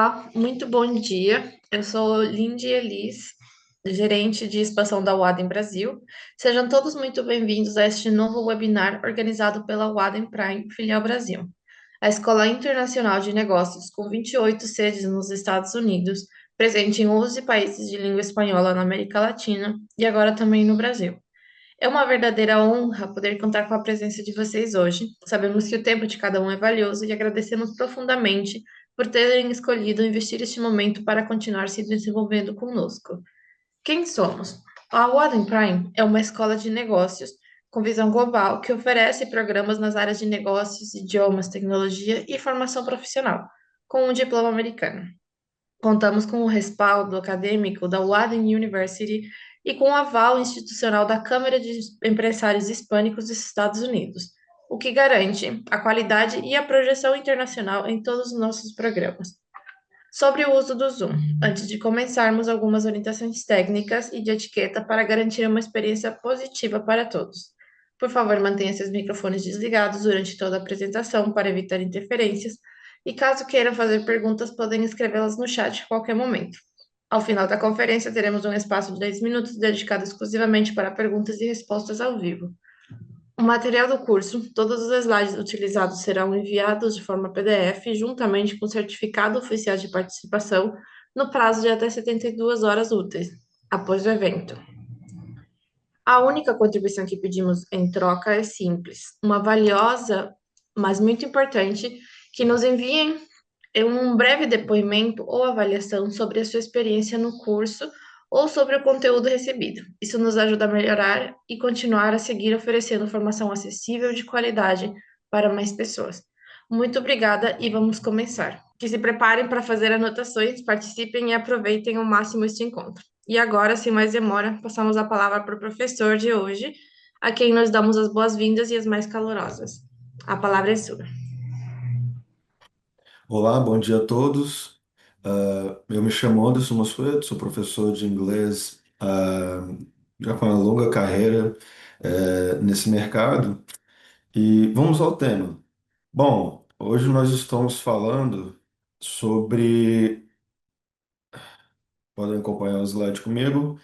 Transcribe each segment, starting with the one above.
Olá, muito bom dia. Eu sou Lindy Elis, gerente de expansão da Wadem Brasil. Sejam todos muito bem-vindos a este novo webinar organizado pela Wadem Prime Filial Brasil, a Escola Internacional de Negócios com 28 sedes nos Estados Unidos, presente em 11 países de língua espanhola na América Latina e agora também no Brasil. É uma verdadeira honra poder contar com a presença de vocês hoje. Sabemos que o tempo de cada um é valioso e agradecemos profundamente por terem escolhido investir este momento para continuar se desenvolvendo conosco. Quem somos? A Warden Prime é uma escola de negócios com visão global que oferece programas nas áreas de negócios, idiomas, tecnologia e formação profissional, com um diploma americano. Contamos com o respaldo acadêmico da Warden University e com o aval institucional da Câmara de Empresários Hispânicos dos Estados Unidos, o que garante a qualidade e a projeção internacional em todos os nossos programas. Sobre o uso do Zoom, antes de começarmos, algumas orientações técnicas e de etiqueta para garantir uma experiência positiva para todos. Por favor, mantenha seus microfones desligados durante toda a apresentação para evitar interferências e, caso queiram fazer perguntas, podem escrevê-las no chat a qualquer momento. Ao final da conferência, teremos um espaço de 10 minutos dedicado exclusivamente para perguntas e respostas ao vivo. O material do curso, todos os slides utilizados serão enviados de forma PDF, juntamente com o certificado oficial de participação, no prazo de até 72 horas úteis, após o evento. A única contribuição que pedimos em troca é simples, uma valiosa, mas muito importante, que nos enviem um breve depoimento ou avaliação sobre a sua experiência no curso ou sobre o conteúdo recebido. Isso nos ajuda a melhorar e continuar a seguir oferecendo formação acessível de qualidade para mais pessoas. Muito obrigada e vamos começar. Que se preparem para fazer anotações, participem e aproveitem ao máximo este encontro. E agora, sem mais demora, passamos a palavra para o professor de hoje, a quem nós damos as boas-vindas e as mais calorosas. A palavra é sua. Olá, bom dia a todos. Eu me chamo Anderson Mosqueto, sou professor de inglês, já com uma longa carreira, nesse mercado. E vamos ao tema. Bom, hoje nós estamos falando sobre, podem acompanhar o slide comigo,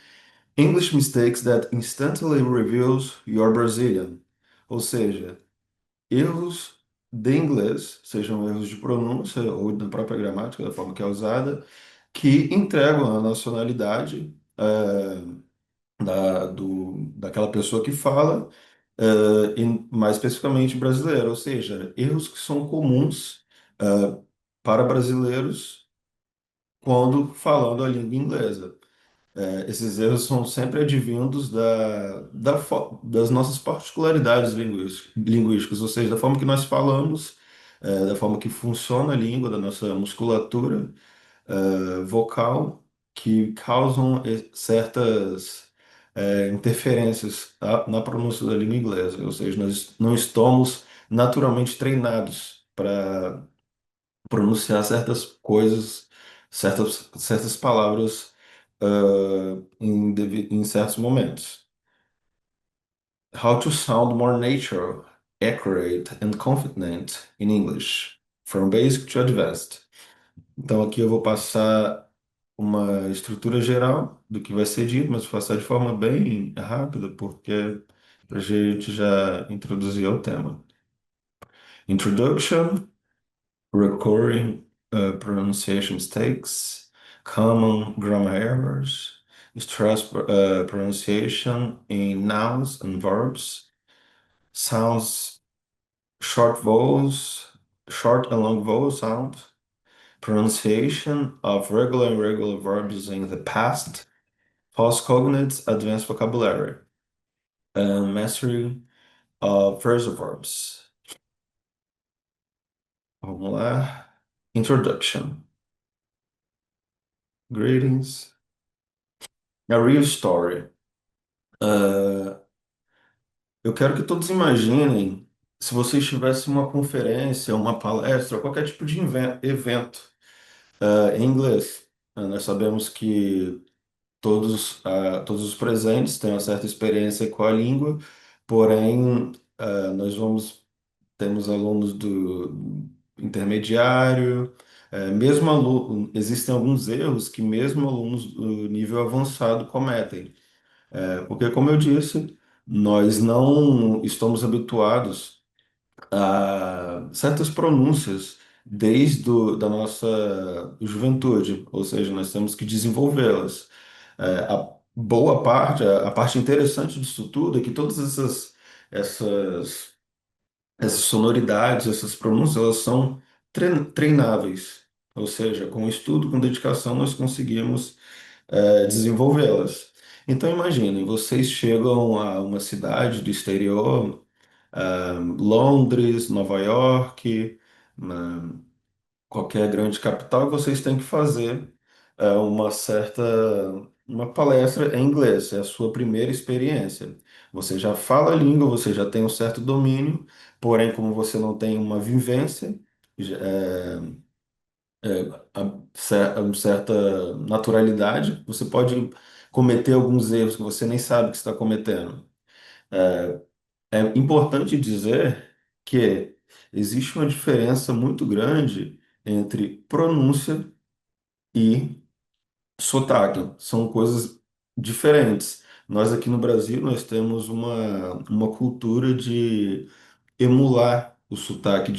English Mistakes that Instantly Reveals You're Brazilian. Ou seja, erros de inglês, sejam erros de pronúncia ou da própria gramática, da forma que é usada, que entregam a nacionalidade daquela pessoa que fala, e mais especificamente brasileira, ou seja, erros que são comuns para brasileiros quando falando a língua inglesa. Esses erros são sempre advindos das nossas particularidades linguísticas, ou seja, da forma que nós falamos, da forma que funciona a língua, da nossa musculatura, vocal, que causam certas interferências na pronúncia da língua inglesa, ou seja, nós não estamos naturalmente treinados para pronunciar certas coisas, certas palavras em certos momentos. How to sound more natural, accurate and confident in English, from basic to advanced. Então aqui eu vou passar uma estrutura geral do que vai ser dito, mas vou passar de forma bem rápida, porque a gente já introduziu o tema. Introduction, recurring pronunciation mistakes, common grammar errors, stress pronunciation in nouns and verbs, sounds, short vowels, short and long vowel sound, pronunciation of regular and irregular verbs in the past, false cognates, advanced vocabulary, and mastery of phrasal verbs. Vamos lá. Introduction. Greetings. A real story. Uh, eu quero que todos imaginem se vocês tivessem uma conferência, uma palestra, qualquer tipo de evento em inglês. Nós sabemos que todos os presentes têm uma certa experiência com a língua, porém, temos alunos do intermediário, existem alguns erros que mesmo alunos do nível avançado cometem. Porque, como eu disse, nós não estamos habituados a certas pronúncias da nossa juventude, ou seja, nós temos que desenvolvê-las. A boa parte, a parte interessante disso tudo é que todas essas, essas sonoridades, essas pronúncias, elas são treináveis. Ou seja, com estudo, com dedicação, nós conseguimos desenvolvê-las. Então, imaginem, vocês chegam a uma cidade do exterior, Londres, Nova York, qualquer grande capital, e vocês têm que fazer uma palestra em inglês, é a sua primeira experiência. Você já fala a língua, você já tem um certo domínio, porém, como você não tem uma vivência, uma certa naturalidade, você pode cometer alguns erros que você nem sabe que está cometendo. É importante dizer que existe uma diferença muito grande entre pronúncia e sotaque. São coisas diferentes. Nós aqui no Brasil, nós temos uma cultura de emular o sotaque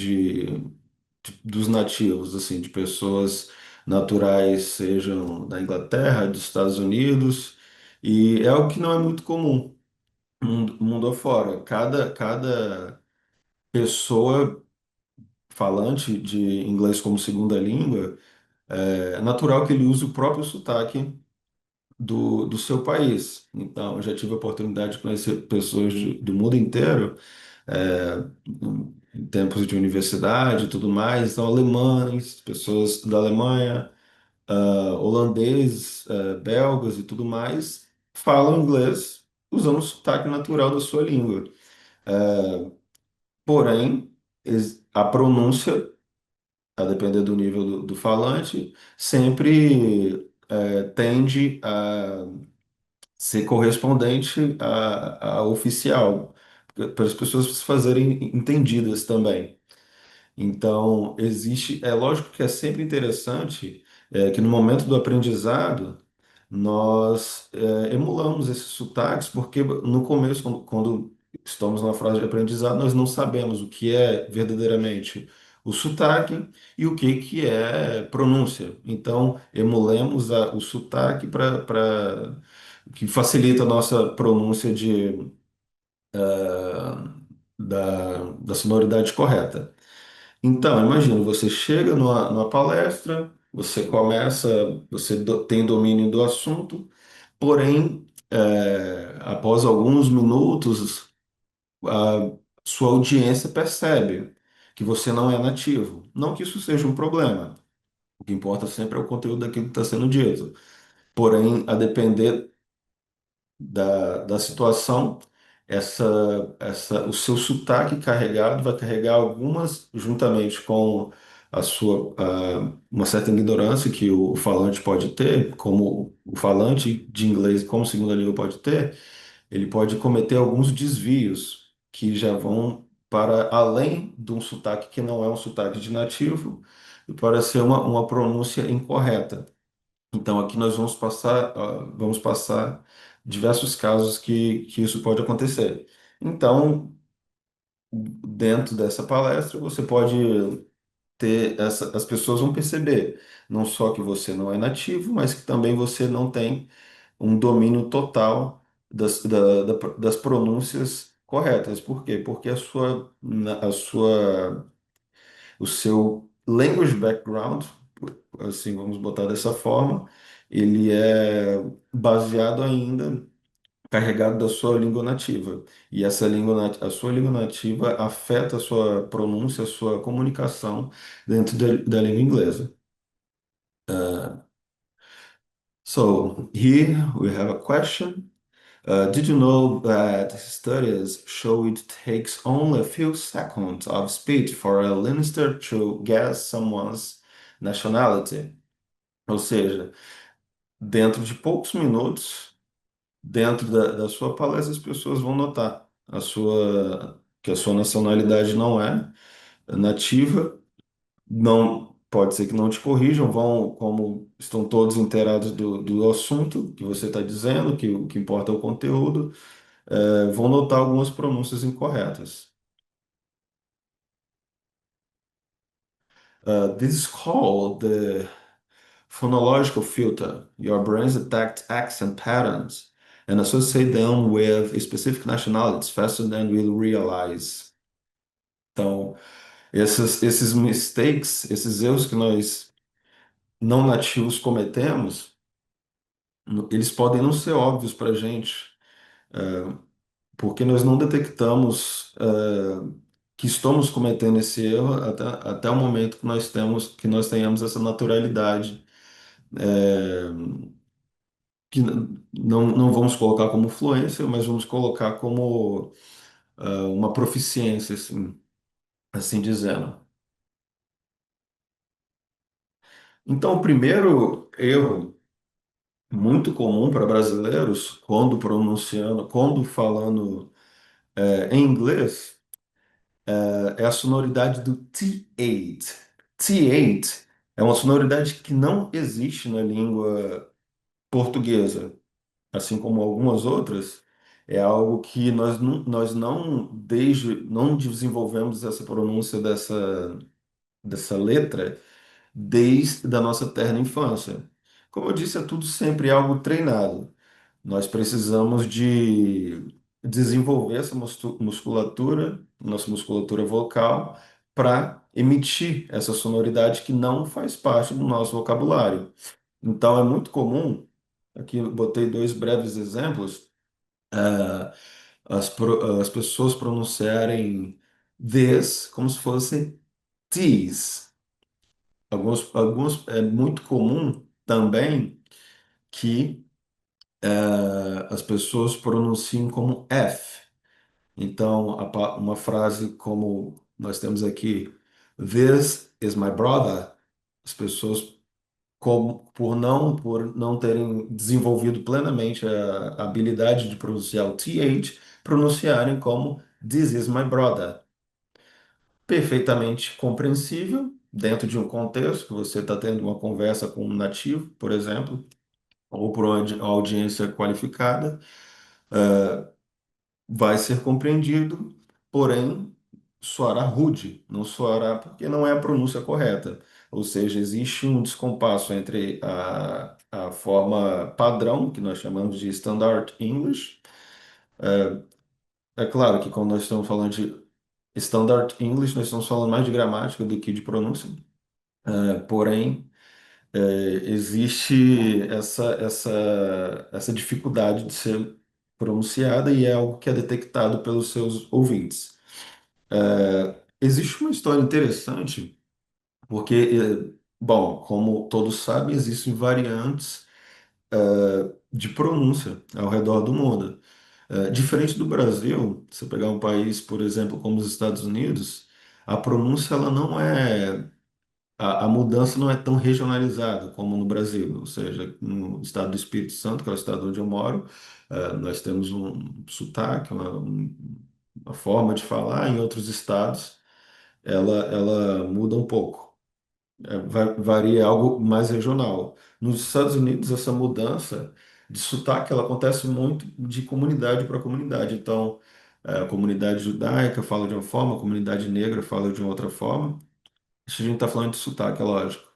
dos nativos, assim, de pessoas naturais, sejam da Inglaterra, dos Estados Unidos, e é algo que não é muito comum mundo afora. Cada pessoa falante de inglês como segunda língua, é natural que ele use o próprio sotaque do seu país. Então, eu já tive a oportunidade de conhecer pessoas do mundo inteiro, é, em tempos de universidade e tudo mais, então alemães, pessoas da Alemanha, holandeses, belgas e tudo mais, falam inglês usando o sotaque natural da sua língua. Porém, a pronúncia, a depender do nível do falante, sempre tende a ser correspondente à oficial, para as pessoas se fazerem entendidas também. Então, é lógico que é sempre interessante que no momento do aprendizado nós emulamos esses sotaques, porque no começo, quando estamos na fase de aprendizado, nós não sabemos o que é verdadeiramente o sotaque e o que é pronúncia. Então, emulemos o sotaque que facilita a nossa pronúncia da sonoridade correta. Então, imagina, você chega numa palestra, você tem domínio do assunto, porém, após alguns minutos, a sua audiência percebe que você não é nativo. Não que isso seja um problema. O que importa sempre é o conteúdo daquilo que está sendo dito. Porém, a depender da situação, o seu sotaque carregado vai carregar algumas, juntamente com uma certa ignorância que o falante pode ter, como o falante de inglês como segunda língua pode ter, ele pode cometer alguns desvios que já vão para além de um sotaque que não é um sotaque de nativo, e para ser uma pronúncia incorreta. Então, aqui nós vamos passar diversos casos que isso pode acontecer. Então, dentro dessa palestra, você pode as pessoas vão perceber não só que você não é nativo, mas que também você não tem um domínio total das pronúncias corretas. Por quê? Porque o seu language background, assim, vamos botar dessa forma, ele é baseado ainda, carregado da sua língua nativa. E a sua língua nativa afeta a sua pronúncia, a sua comunicação dentro da língua inglesa. So, here we have a question. Did you know that studies show it takes only a few seconds of speech for a listener to guess someone's nationality? Ou seja, dentro de poucos minutos, dentro da sua palestra, as pessoas vão notar que a sua nacionalidade não é nativa, não, pode ser que não te corrijam, vão, como estão todos inteirados do assunto que você está dizendo, que o que importa é o conteúdo, vão notar algumas pronúncias incorretas. This is called the phonological filter. Your brains detect accent patterns and associate them with specific nationalities faster than we'll realize. Então, esses mistakes, esses erros que nós não nativos cometemos, eles podem não ser óbvios para a gente, porque nós não detectamos que estamos cometendo esse erro até o momento que nós tenhamos essa naturalidade, é, que não vamos colocar como fluência, mas vamos colocar como uma proficiência, assim dizendo. Então, o primeiro erro muito comum para brasileiros, quando pronunciando, quando falando em inglês, é a sonoridade do T8. T8 é uma sonoridade que não existe na língua portuguesa, assim como algumas outras. É algo que nós não desenvolvemos essa pronúncia dessa letra desde a nossa terna infância. Como eu disse, é tudo sempre algo treinado. Nós precisamos de desenvolver essa musculatura, nossa musculatura vocal, para emitir essa sonoridade que não faz parte do nosso vocabulário. Então, é muito comum, aqui eu botei dois breves exemplos, as pessoas pronunciarem this como se fosse these. É muito comum também que as pessoas pronunciem como F. Então, uma frase como nós temos aqui, This is my brother, as pessoas, por não terem desenvolvido plenamente a habilidade de pronunciar o TH, pronunciarem como This is my brother. Perfeitamente compreensível, dentro de um contexto que você está tendo uma conversa com um nativo, por exemplo, ou por uma audiência qualificada, vai ser compreendido, porém soará rude, não soará porque não é a pronúncia correta. Ou seja, existe um descompasso entre a forma padrão, que nós chamamos de Standard English. É claro que quando nós estamos falando de Standard English, nós estamos falando mais de gramática do que de pronúncia. Porém, existe essa dificuldade de ser pronunciada e é algo que é detectado pelos seus ouvintes. Existe uma história interessante, porque, bom, como todos sabem, existem variantes de pronúncia ao redor do mundo. Diferente do Brasil, se você pegar um país, por exemplo, como os Estados Unidos, a pronúncia ela não é a mudança não é tão regionalizada como no Brasil, ou seja, no estado do Espírito Santo, que é o estado onde eu moro, nós temos um sotaque, uma forma de falar, em outros estados ela muda um pouco. Varia, é algo mais regional. Nos Estados Unidos, essa mudança de sotaque ela acontece muito de comunidade para comunidade. Então, a comunidade judaica fala de uma forma, a comunidade negra fala de uma outra forma. Isso a gente está falando de sotaque, é lógico.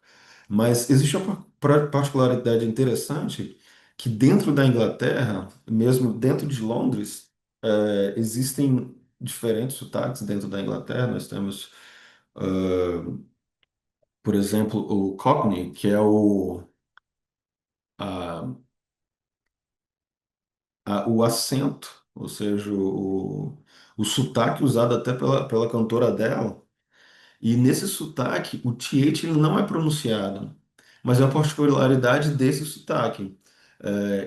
Mas existe uma particularidade interessante que dentro da Inglaterra, mesmo dentro de Londres, existem diferentes sotaques dentro da Inglaterra. Nós temos, por exemplo, o Cockney, que é a, o acento, ou seja, o sotaque usado até pela cantora dela. E nesse sotaque, o TH ele não é pronunciado, mas é uma particularidade desse sotaque.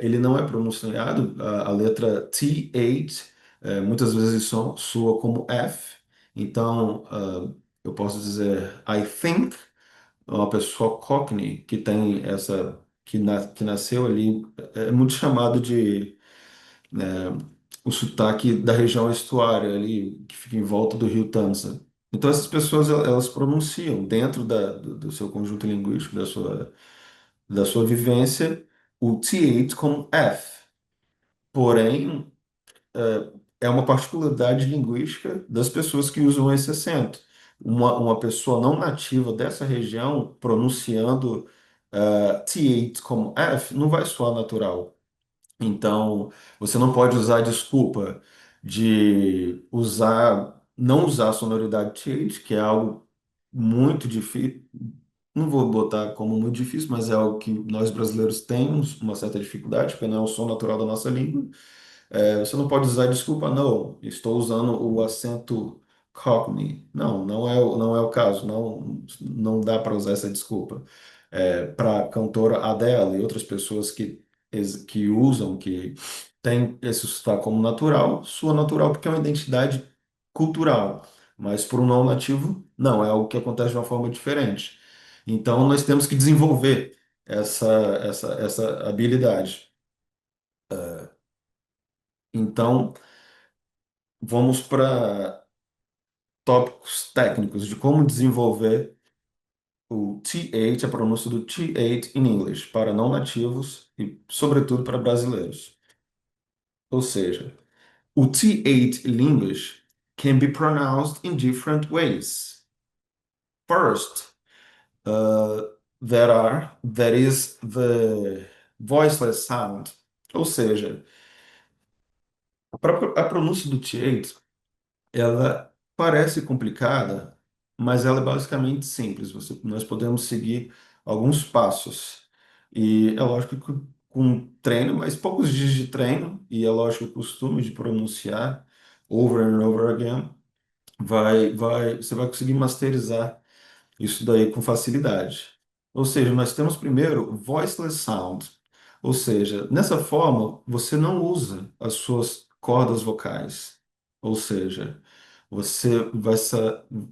Ele não é pronunciado, a letra TH, muitas vezes soa como F. Então, eu posso dizer I think, uma pessoa Cockney que tem que nasceu ali, é muito chamado de o sotaque da região estuária ali, que fica em volta do Rio Tamsa. Então, essas pessoas, elas pronunciam dentro do seu conjunto linguístico, da sua vivência, o TH como F. Porém, é uma particularidade linguística das pessoas que usam esse acento. Uma pessoa não nativa dessa região pronunciando TH como F não vai soar natural. Então, você não pode usar a desculpa de não usar a sonoridade TH, que é algo muito difícil. Não vou botar como muito difícil, mas é algo que nós brasileiros temos uma certa dificuldade, porque não é o som natural da nossa língua. Você não pode usar desculpa, não. Estou usando o acento Cockney. Não, não é o caso. Não, não dá para usar essa desculpa. Para a cantora Adele e outras pessoas que usam, que têm esse sotaque como natural, soa natural porque é uma identidade cultural. Mas para um não nativo, não, é algo que acontece de uma forma diferente. Então, nós temos que desenvolver essa, essa habilidade. Então, vamos para tópicos técnicos de como desenvolver o TH, a pronúncia do TH in English, para não nativos e, sobretudo, para brasileiros. Ou seja, o TH in English can be pronounced in different ways. First, uh, there is the voiceless sound. Ou seja, a pronúncia do TH ela parece complicada, mas ela é basicamente simples. Nós podemos seguir alguns passos. E é lógico que com treino, mas poucos dias de treino, e é lógico que o costume de pronunciar over and over again, você vai conseguir masterizar isso daí com facilidade. Ou seja, nós temos primeiro voiceless sound. Ou seja, nessa forma, você não usa as suas cordas vocais. Ou seja, você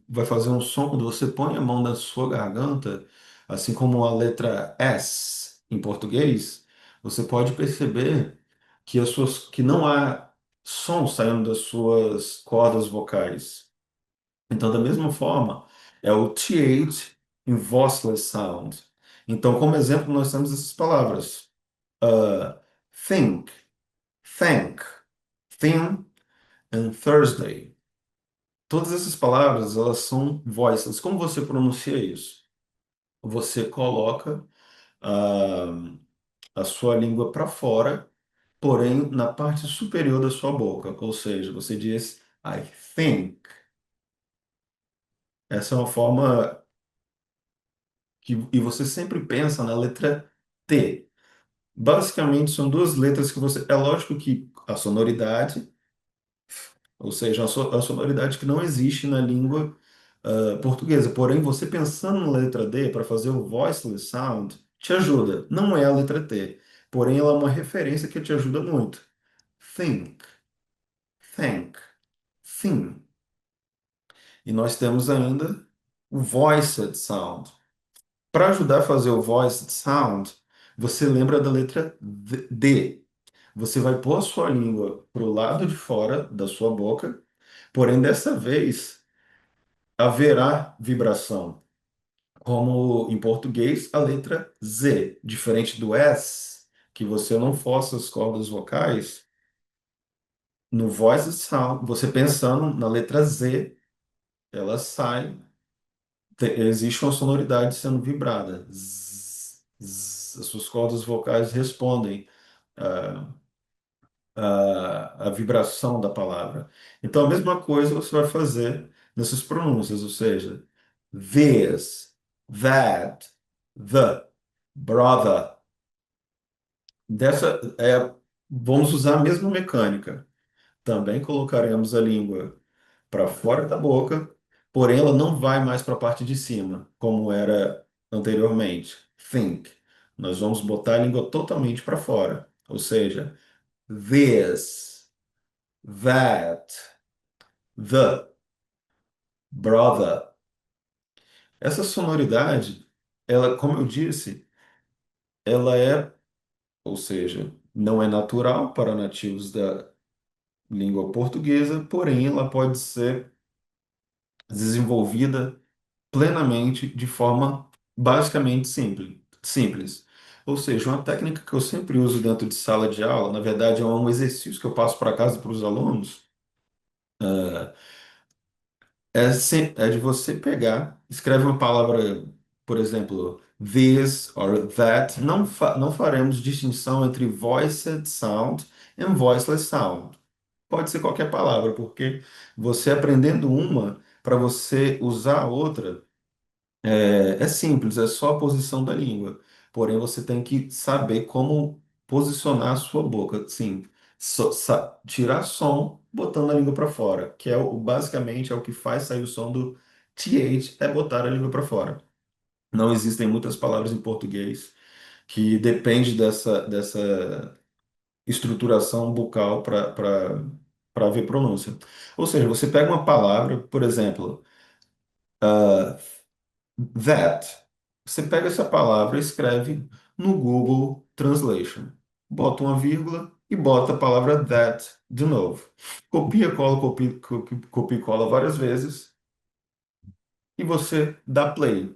vai fazer um som quando você põe a mão na sua garganta, assim como a letra S em português, você pode perceber que não há som saindo das suas cordas vocais. Então, da mesma forma, é o TH em voiceless sound. Então, como exemplo, nós temos essas palavras: uh, think, thank, thin and Thursday. Todas essas palavras, elas são voiceless. Como você pronuncia isso? Você coloca a sua língua para fora, porém na parte superior da sua boca. Ou seja, você diz I think. Essa é uma forma e você sempre pensa na letra T. Basicamente, são duas letras que você. É lógico que a sonoridade, ou seja, a sonoridade que não existe na língua portuguesa. Porém, você pensando na letra D para fazer o voiceless sound, te ajuda. Não é a letra T, porém, ela é uma referência que te ajuda muito. Think, thank, thin. E nós temos ainda o voiced sound. Para ajudar a fazer o voiced sound, você lembra da letra D. Você vai pôr a sua língua para o lado de fora da sua boca, porém dessa vez haverá vibração. Como em português, a letra Z, diferente do S, que você não força as cordas vocais, no voiced sound, você pensando na letra Z, ela sai, existe uma sonoridade sendo vibrada. Zzz, zzz, as suas cordas vocais respondem a vibração da palavra. Então, a mesma coisa você vai fazer nessas pronúncias, ou seja, this, that, the, brother. Dessa, vamos usar a mesma mecânica. Também colocaremos a língua para fora da boca, porém ela não vai mais para a parte de cima, como era anteriormente. Think. Nós vamos botar a língua totalmente para fora, ou seja, this, that, the, brother. Essa sonoridade, ela, como eu disse, ela é, ou seja, não é natural para nativos da língua portuguesa, porém ela pode ser desenvolvida plenamente de forma basicamente simples. Ou seja, uma técnica que eu sempre uso dentro de sala de aula, na verdade é um exercício que eu passo para casa para os alunos, é de você pegar, escreve uma palavra, por exemplo, this or that. Não faremos distinção entre voiced sound e voiceless sound. Pode ser qualquer palavra, porque você aprendendo uma, para você usar a outra, é simples, é só a posição da língua. Porém, você tem que saber como posicionar a sua boca. Sim, tirar som botando a língua para fora, que basicamente é o que faz sair o som do TH, é botar a língua para fora. Não existem muitas palavras em português que depende dessa estruturação bucal para ver pronúncia. Ou seja, você pega uma palavra, por exemplo, that. Você pega essa palavra e escreve no Google Translation. Bota uma vírgula e bota a palavra that de novo. Copia, cola, copia e cola várias vezes e você dá play.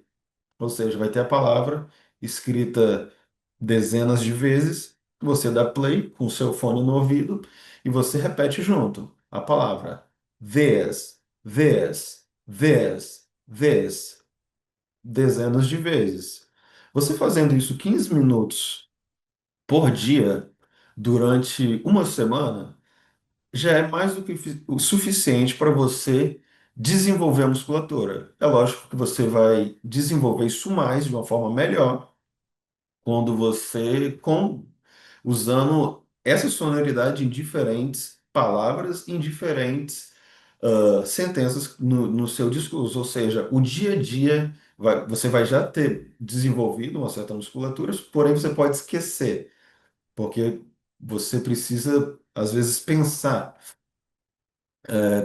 Ou seja, vai ter a palavra escrita dezenas de vezes, você dá play com o seu fone no ouvido e você repete junto a palavra this, dezenas de vezes. Você fazendo isso 15 minutos por dia durante uma semana já é mais do que o suficiente para você desenvolver a musculatura. É lógico que você vai desenvolver isso mais de uma forma melhor quando usando essa sonoridade em diferentes palavras, em diferentes sentenças no seu discurso. Ou seja, o dia a dia você vai já ter desenvolvido uma certa musculatura, porém você pode esquecer, porque você precisa, às vezes, pensar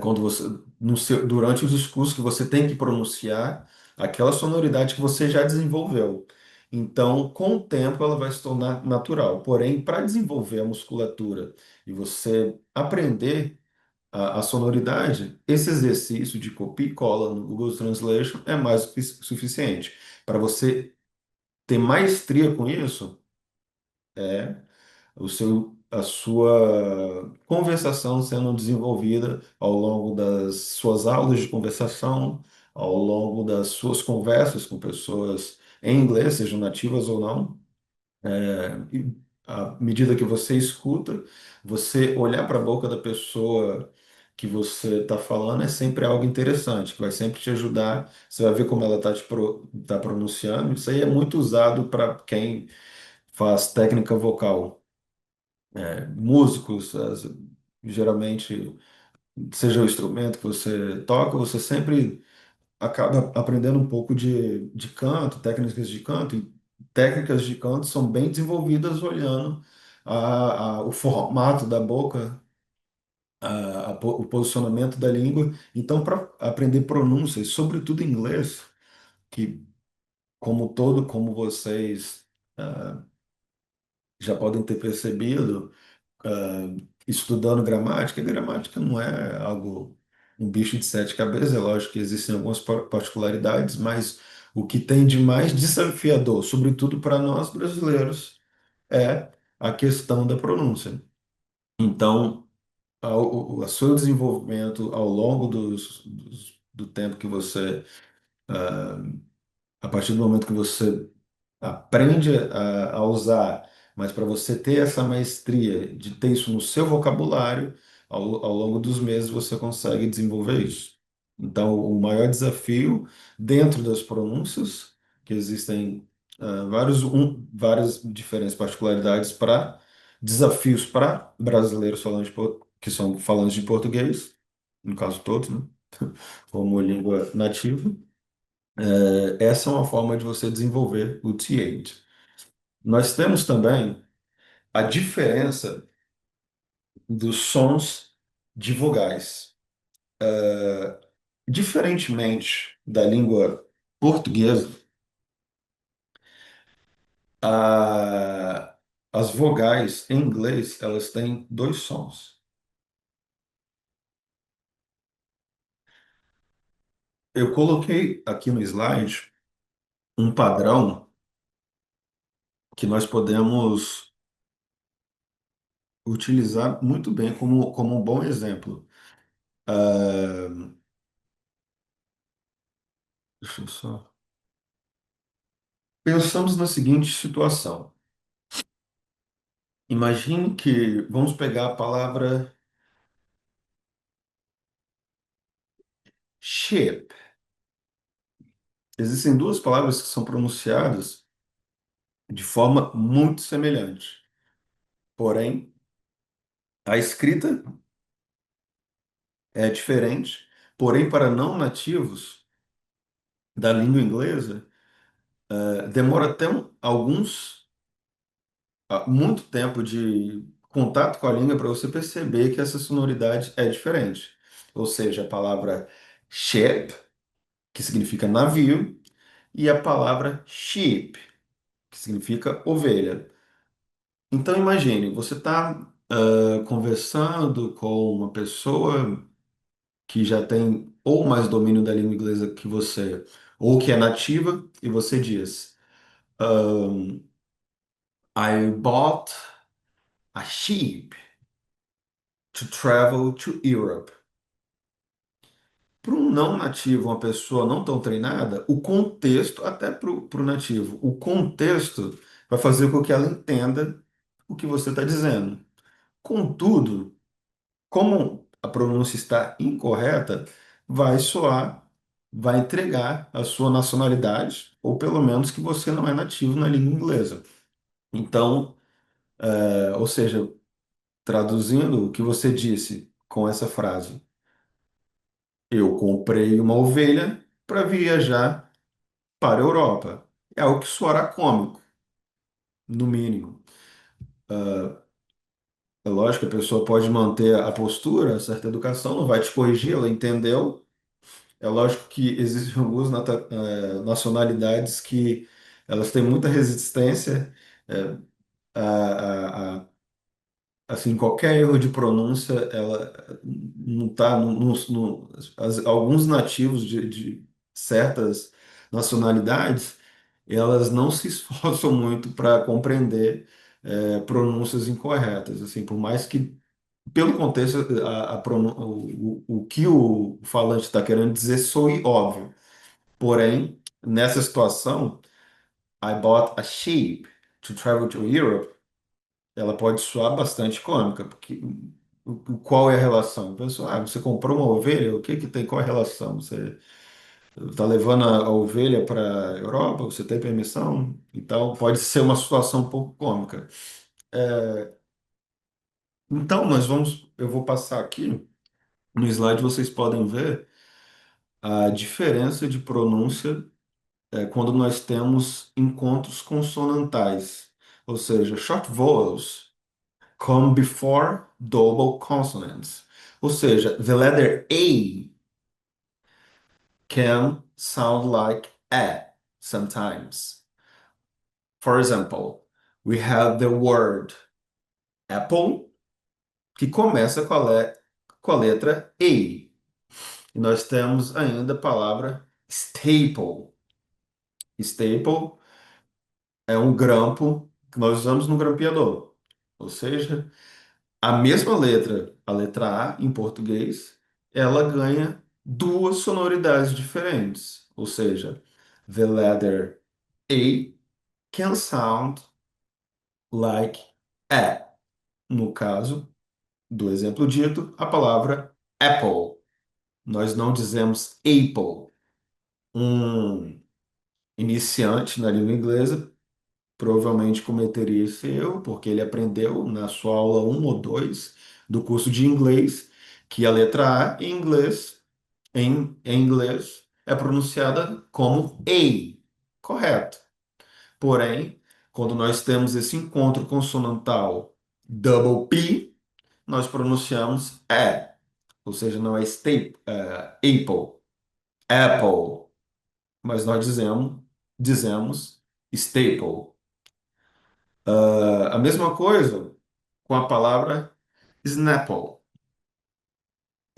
quando você, durante o discurso que você tem que pronunciar aquela sonoridade que você já desenvolveu. Então, com o tempo, ela vai se tornar natural. Porém, para desenvolver a musculatura e você aprender a sonoridade, esse exercício de copia e cola no Google Translation é mais do que suficiente. Para você ter maestria com isso, é a sua conversação sendo desenvolvida ao longo das suas aulas de conversação, ao longo das suas conversas com pessoas em inglês, sejam nativas ou não. E à medida que você escuta, você olhar para a boca da pessoa que você está falando é sempre algo interessante, que vai sempre te ajudar. Você vai ver como ela está tá pronunciando. Isso aí é muito usado para quem faz técnica vocal. Músicos, geralmente, seja o instrumento que você toca, você sempre acaba aprendendo um pouco de canto, técnicas de canto, e técnicas de canto são bem desenvolvidas olhando o formato da boca, o posicionamento da língua. Então, para aprender pronúncias, sobretudo em inglês, que como vocês já podem ter percebido, estudando gramática, e gramática não é algo, um bicho de sete cabeças, é lógico que existem algumas particularidades, mas o que tem de mais desafiador, sobretudo para nós brasileiros, é a questão da pronúncia. Então, o seu desenvolvimento ao longo do tempo que você, a partir do momento que você aprende a usar, mas para você ter essa maestria de ter isso no seu vocabulário, ao longo dos meses você consegue desenvolver isso. Então, o maior desafio dentro das pronúncias, que existem várias diferentes particularidades para desafios para brasileiros que são falantes de português, no caso todos, né, como língua nativa. Essa é uma forma de você desenvolver o TH. Nós temos também a diferença dos sons de vogais. Diferentemente da língua portuguesa, a- as vogais em inglês elas têm dois sons. eu coloquei aqui no slide um padrão que nós podemos utilizar muito bem como um bom exemplo. Ah, deixa eu só. Pensamos na seguinte situação. Imagine que vamos pegar a palavra ship. Existem duas palavras que são pronunciadas de forma muito semelhante. Porém, a escrita é diferente. Porém, para não nativos da língua inglesa, demora até muito tempo de contato com a língua para você perceber que essa sonoridade é diferente. Ou seja, a palavra ship, que significa navio, e a palavra sheep, que significa ovelha. Então imagine, você está conversando com uma pessoa que já tem ou mais domínio da língua inglesa que você, ou que é nativa, e você diz, I bought a sheep to travel to Europe. Para um não nativo, uma pessoa não tão treinada, o contexto, até para o nativo, o contexto vai fazer com que ela entenda o que você está dizendo. Contudo, como a pronúncia está incorreta, vai soar, vai entregar a sua nacionalidade, ou pelo menos que você não é nativo na língua inglesa. Então, ou seja, traduzindo o que você disse com essa frase, eu comprei uma ovelha para viajar para a Europa. É algo que soará cômico, no mínimo. É lógico que a pessoa pode manter a postura, certa educação, não vai te corrigir, ela entendeu. É lógico que existem algumas nacionalidades que elas têm muita resistência eh, a assim, qualquer erro de pronúncia, ela não está alguns nativos de certas nacionalidades, elas não se esforçam muito para compreender pronúncias incorretas, assim, por mais que pelo contexto o que o falante está querendo dizer soe óbvio. Porém, nessa situação, I bought a sheep to travel to Europe, ela pode soar bastante cômica, porque qual é a relação? A pessoa, você comprou uma ovelha, o que que tem, qual é a relação? Você está levando a ovelha para a Europa, você tem permissão? Então, pode ser uma situação um pouco cômica. Então, eu vou passar aqui, no slide vocês podem ver a diferença de pronúncia quando nós temos encontros consonantais, ou seja, short vowels come before double consonants. Ou seja, the letter A can sound like A sometimes. For example, we have the word apple, que começa com a letra A. E nós temos ainda a palavra staple. Staple é um grampo que nós usamos no grampeador. Ou seja, a mesma letra, a letra A em português, ela ganha duas sonoridades diferentes. Ou seja, the letter A can sound like A. No caso do exemplo dito, a palavra apple. Nós não dizemos apple. Um iniciante na língua inglesa provavelmente cometeria esse erro, porque ele aprendeu na sua aula um ou 2 do curso de inglês que a letra A em inglês, em inglês, é pronunciada como A, correto. Porém, quando nós temos esse encontro consonantal double P, nós pronunciamos E, ou seja, não é apple, apple, mas nós dizemos staple. A mesma coisa com a palavra Snapple.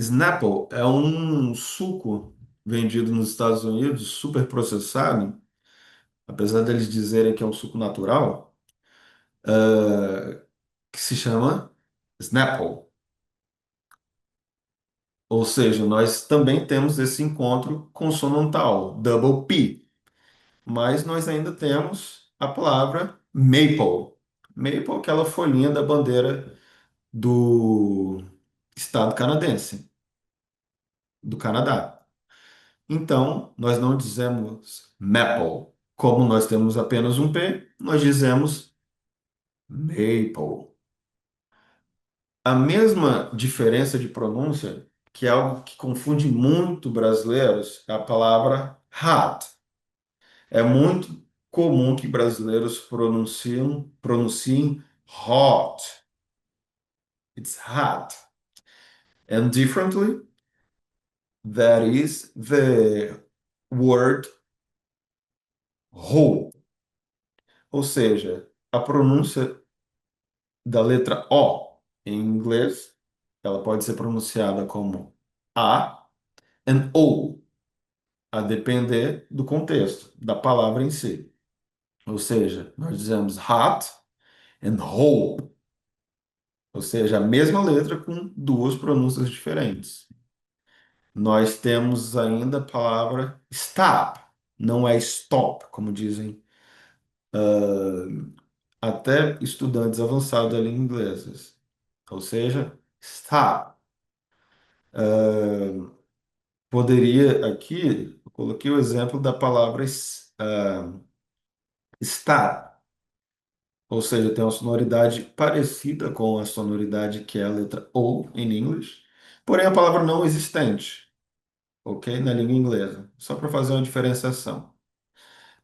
Snapple é um suco vendido nos Estados Unidos, super processado, apesar deles dizerem que é um suco natural, que se chama Snapple. Ou seja, nós também temos esse encontro consonantal, double P, mas nós ainda temos a palavra maple. Maple, é aquela folhinha da bandeira do estado canadense, do Canadá. Então, nós não dizemos maple. Como nós temos apenas um P, nós dizemos maple. A mesma diferença de pronúncia, que é algo que confunde muito brasileiros, é a palavra hot. É muito comum que brasileiros pronunciem hot. It's hot. And differently, that is the word whole. Ou seja, a pronúncia da letra O em inglês, ela pode ser pronunciada como A and O, a depender do contexto, da palavra em si. Ou seja, nós dizemos hot and whole, ou seja, a mesma letra com duas pronúncias diferentes. Nós temos ainda a palavra stop, não é stop, como dizem até estudantes avançados da língua inglesa. Ou seja, stop. Poderia aqui, eu coloquei o exemplo da palavra estar, ou seja, tem uma sonoridade parecida com a sonoridade que é a letra O em inglês, porém a palavra não existente, ok? Na língua inglesa, só para fazer uma diferenciação.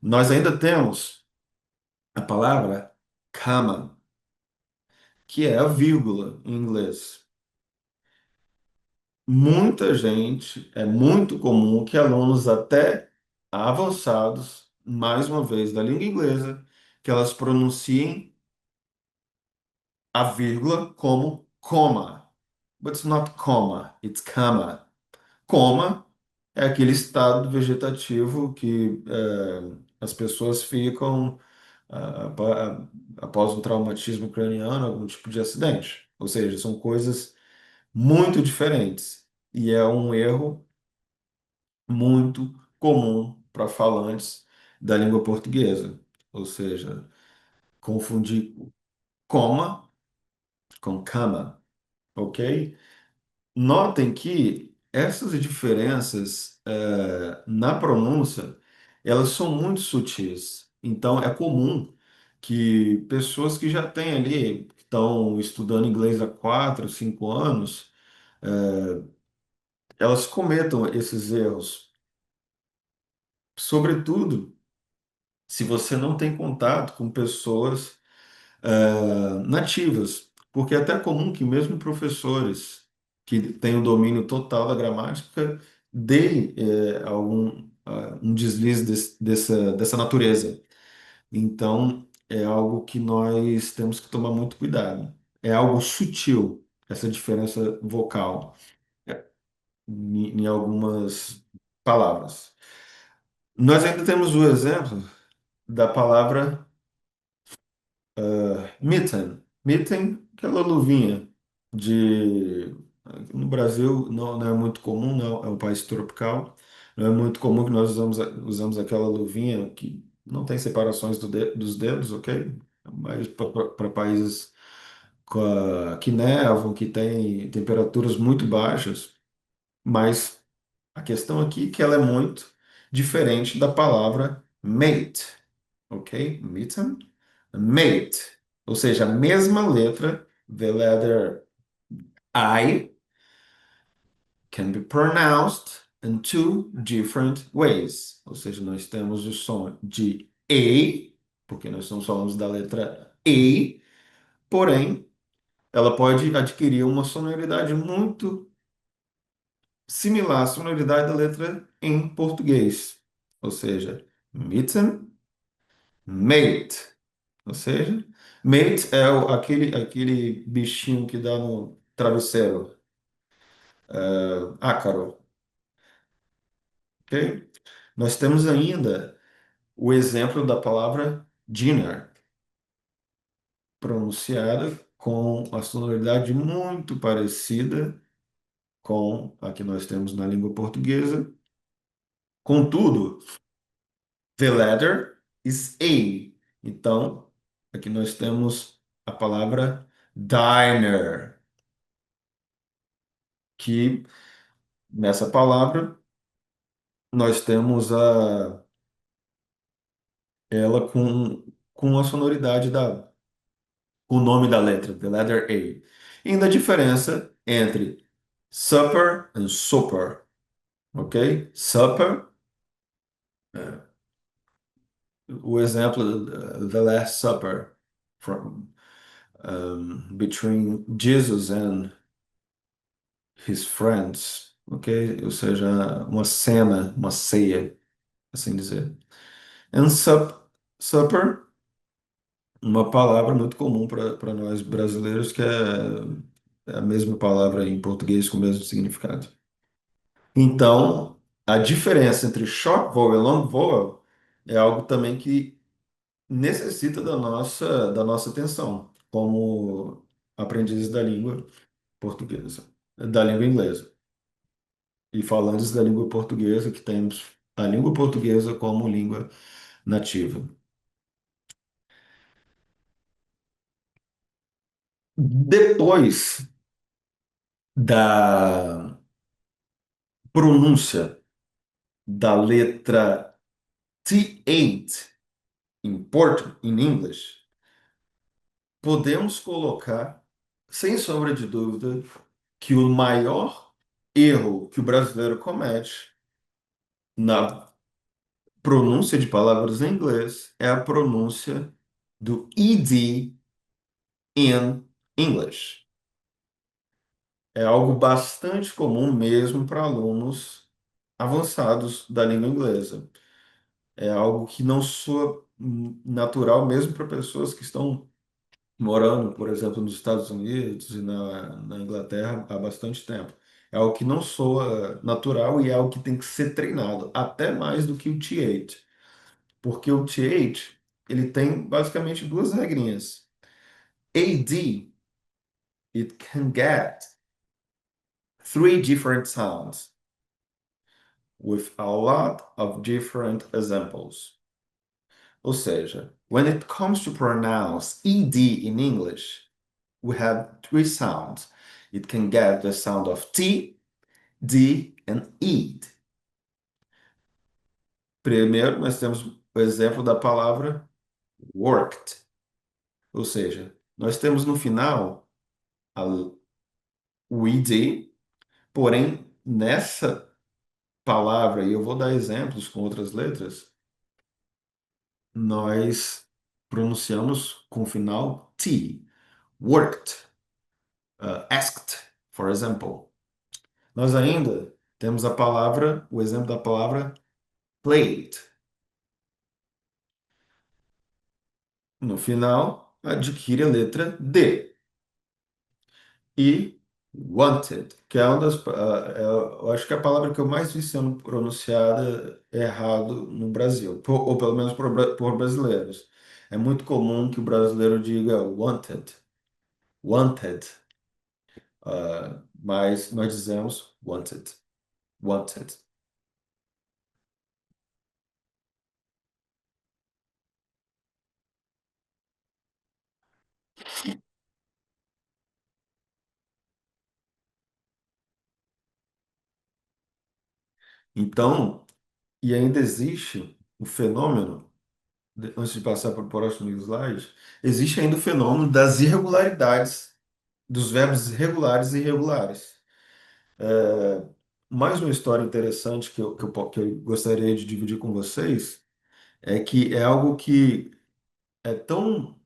Nós ainda temos a palavra comma, que é a vírgula em inglês. Muita gente, é muito comum que alunos até avançados, mais uma vez, da língua inglesa, que elas pronunciem a vírgula como comma. But it's not comma, it's comma. Coma é aquele estado vegetativo que as pessoas ficam após um traumatismo craniano, algum tipo de acidente. Ou seja, são coisas muito diferentes. E é um erro muito comum para falantes da língua portuguesa. Ou seja, confundir coma com cama, ok? Notem que essas diferenças na pronúncia, elas são muito sutis. Então, é comum que pessoas que já têm ali, que estão estudando inglês há 4, 5 anos, elas cometam esses erros. Sobretudo, se você não tem contato com pessoas nativas, porque é até comum que mesmo professores que têm o domínio total da gramática deem um deslize dessa natureza. Então, é algo que nós temos que tomar muito cuidado. É algo sutil, essa diferença vocal em algumas palavras. Nós ainda temos o exemplo da palavra mitten. Mitten, aquela luvinha de. No Brasil não é muito comum, não, é um país tropical. Não é muito comum que nós usamos aquela luvinha que não tem separações dos dedos, ok? Mas para países que nevam, que têm temperaturas muito baixas. Mas a questão aqui é que ela é muito diferente da palavra mate, ok? Mitten, mate, ou seja, a mesma letra, the letter I can be pronounced in two different ways. Ou seja, nós temos o som de A, porque nós estamos falando da letra E, porém, ela pode adquirir uma sonoridade muito similar à sonoridade da letra em português. Ou seja, mitten, mate. Ou seja, mate é aquele bichinho que dá no travesseiro, ácaro. ok? Nós temos ainda o exemplo da palavra dinner, pronunciada com a sonoridade muito parecida com a que nós temos na língua portuguesa. Contudo, the letter is A. Então, aqui nós temos a palavra diner, que nessa palavra nós temos ela com a sonoridade o nome da letra, the letter A. E ainda a diferença entre supper e super, ok? Supper, o exemplo, the Last Supper, from, between Jesus and his friends, ok? Ou seja, uma cena, uma ceia, assim dizer. And supper, uma palavra muito comum para nós brasileiros, que é a mesma palavra em português com o mesmo significado. Então, a diferença entre short vowel e long vowel é algo também que necessita da nossa atenção, como aprendizes da língua portuguesa, da língua inglesa. E falantes da língua portuguesa, que temos a língua portuguesa como língua nativa. Depois da pronúncia da letra T8 in English, podemos colocar, sem sombra de dúvida, que o maior erro que o brasileiro comete na pronúncia de palavras em inglês é a pronúncia do ed in English. É algo bastante comum mesmo para alunos avançados da língua inglesa. É algo que não soa natural mesmo para pessoas que estão morando, por exemplo, nos Estados Unidos e na Inglaterra há bastante tempo. É algo que não soa natural e é algo que tem que ser treinado, até mais do que o TH. Porque o TH, ele tem basicamente duas regrinhas. AD, it can get three different sounds with a lot of different examples. Ou seja, when it comes to pronounce ED in English, we have three sounds. It can get the sound of T, D, and ED. Primeiro, nós temos o exemplo da palavra worked. Ou seja, nós temos no final o ed, porém, nessa palavra, e eu vou dar exemplos com outras letras, nós pronunciamos com o final T. Worked, asked, for example. Nós ainda temos o exemplo da palavra played. No final, adquire a letra D. E wanted, que é uma eu acho que é a palavra que eu mais vi sendo pronunciada errado no Brasil, ou pelo menos por brasileiros. É muito comum que o brasileiro diga wanted, wanted, mas nós dizemos wanted, wanted. Então, e ainda existe o fenômeno, antes de passar para o próximo slide, existe ainda o fenômeno das irregularidades, dos verbos regulares e irregulares. É, mais uma história interessante que eu gostaria de dividir com vocês é que é algo que é tão,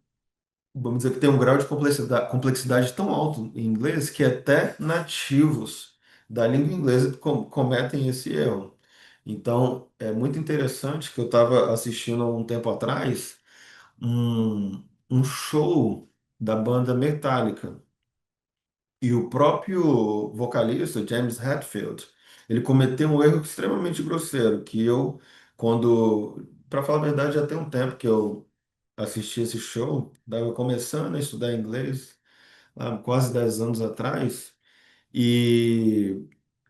vamos dizer, que tem um grau de complexidade tão alto em inglês que até nativos da língua inglesa cometem esse erro. Então, é muito interessante que eu estava assistindo há um tempo atrás um show da banda Metallica. E o próprio vocalista, James Hetfield, ele cometeu um erro extremamente grosseiro, que eu, para falar a verdade, já tem um tempo que eu assisti esse show, estava começando a estudar inglês, há quase 10 anos atrás, e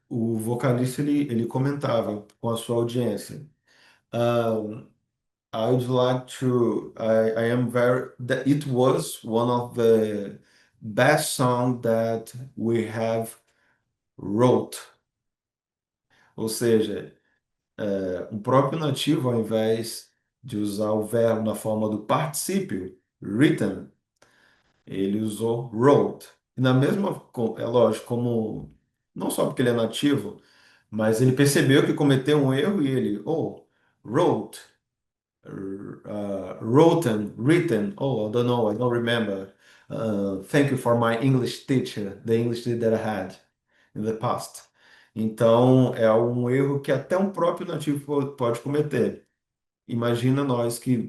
o vocalista, ele comentava com a sua audiência. um, I would like to. I am very. That it was one of the best songs that we have wrote. Ou seja, um próprio nativo, ao invés de usar o verbo na forma do particípio, written, ele usou wrote. E na mesma, é lógico, como não só porque ele é nativo, mas ele percebeu que cometeu um erro e ele, oh, wrote. Written. Oh, I don't know, I don't remember. Thank you for my English teacher, the English teacher that I had in the past. Então, é um erro que até um próprio nativo pode cometer. Imagina nós que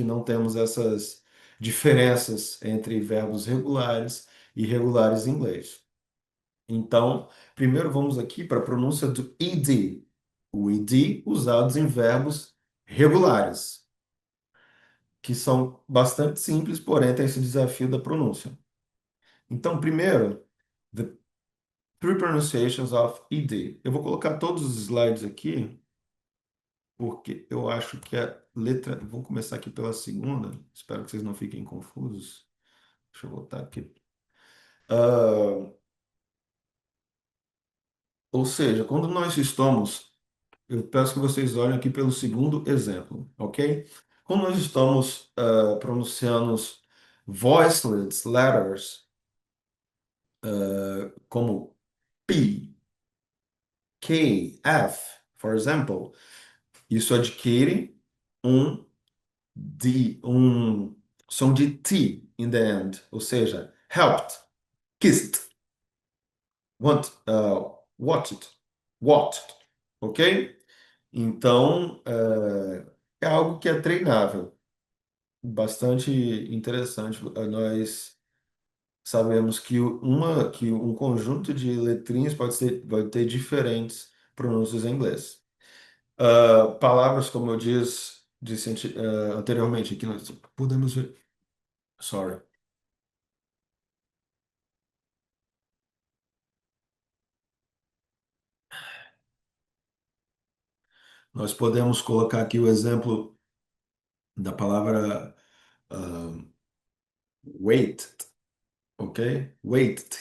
não temos essas diferenças entre verbos regulares e irregulares em inglês. Então, primeiro vamos aqui para a pronúncia do ed. O ed usados em verbos regulares, que são bastante simples, porém tem esse desafio da pronúncia. Então, primeiro, the three pronunciations of ed. Eu vou colocar todos os slides aqui, porque eu acho que a letra. Vou começar aqui pela segunda, espero que vocês não fiquem confusos. Deixa eu voltar aqui. Ah, ou seja, quando nós estamos. Eu peço que vocês olhem aqui pelo segundo exemplo, ok? Quando nós estamos pronunciando os voiceless letters, como P, K, F, for example, isso adquire um um som de T in the end, ou seja, helped, kissed, watched, watched, ok? Então, é algo que é treinável, bastante interessante. Nós sabemos que um conjunto de letrinhas pode ter diferentes pronúncias em inglês. Palavras, como eu disse anteriormente, aqui nós podemos ver. Sorry. Nós podemos colocar aqui o exemplo da palavra ah, wait, ok? Wait.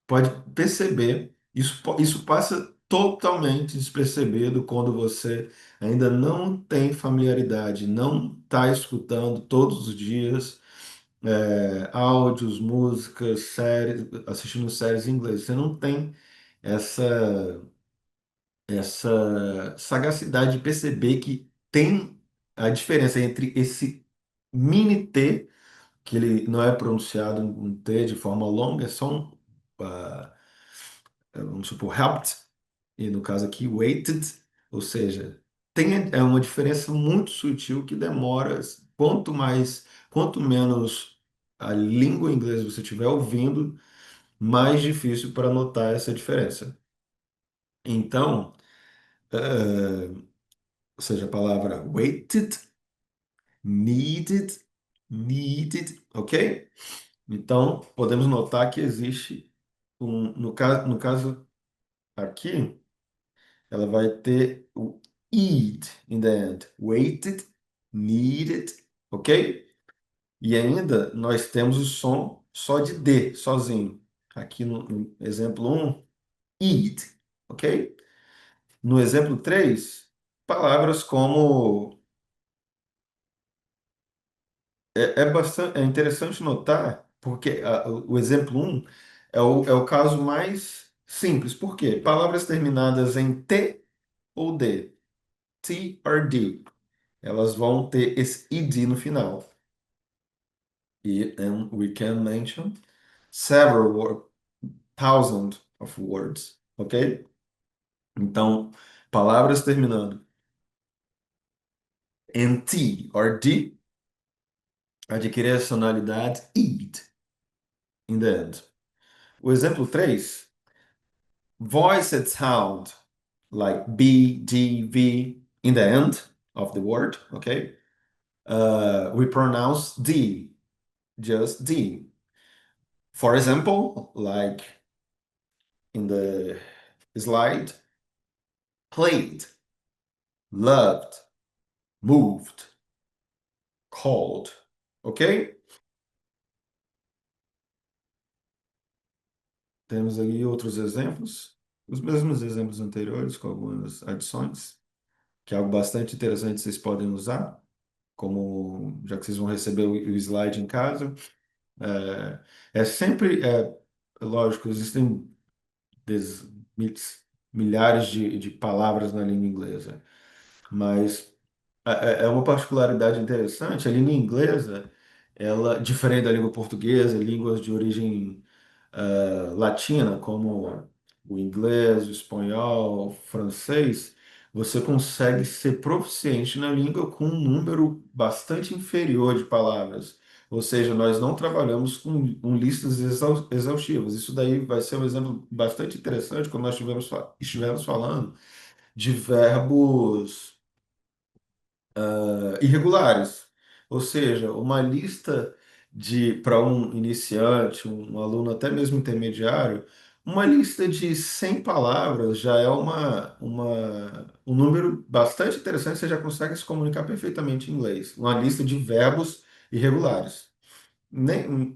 Pode perceber, isso passa totalmente despercebido quando você ainda não tem familiaridade, não está escutando todos os dias áudios, músicas, séries, assistindo séries em inglês. Você não tem essa, essa sagacidade de perceber que tem a diferença entre esse mini T, que ele não é pronunciado um T de forma longa, é só ah, vamos supor, helped, e no caso aqui, waited, ou seja, é uma diferença muito sutil que demora, quanto menos a língua inglesa você estiver ouvindo, mais difícil para notar essa diferença. Então, ou seja, a palavra waited, needed, needed, ok? Então, podemos notar que existe no caso aqui, ela vai ter o ed in the end. Waited, needed, ok? E ainda nós temos o som só de D, sozinho. Aqui no exemplo um, ed, ok? No exemplo 3, palavras como. É interessante notar, porque o exemplo um é o caso mais simples. Por quê? Palavras terminadas em T ou D. T or D. Elas vão ter esse ed no final. And we can mention several thousands of words, ok? Então, palavras terminando em T or D adquire a sonoridade ed in the end. O exemplo 3, voiced sound, like B, D, V in the end of the word, okay? We pronounce D, just D. For example, like in the slide, played, loved, moved, called, ok? Temos aí outros exemplos, os mesmos exemplos anteriores, com algumas adições, que é algo bastante interessante vocês podem usar, como já que vocês vão receber o slide em casa. É sempre, lógico, existem des- mi- milhares de palavras na língua inglesa, mas é uma particularidade interessante. A língua inglesa, ela, diferente da língua portuguesa, línguas de origem latina, como o inglês, o espanhol, o francês, você consegue ser proficiente na língua com um número bastante inferior de palavras. Ou seja, nós não trabalhamos com listas exaustivas. Isso daí vai ser um exemplo bastante interessante quando nós estivermos falando de verbos irregulares. Ou seja, uma lista de para um iniciante, um aluno até mesmo intermediário, uma lista de 100 palavras já é um número bastante interessante, você já consegue se comunicar perfeitamente em inglês. Uma lista de verbos irregulares.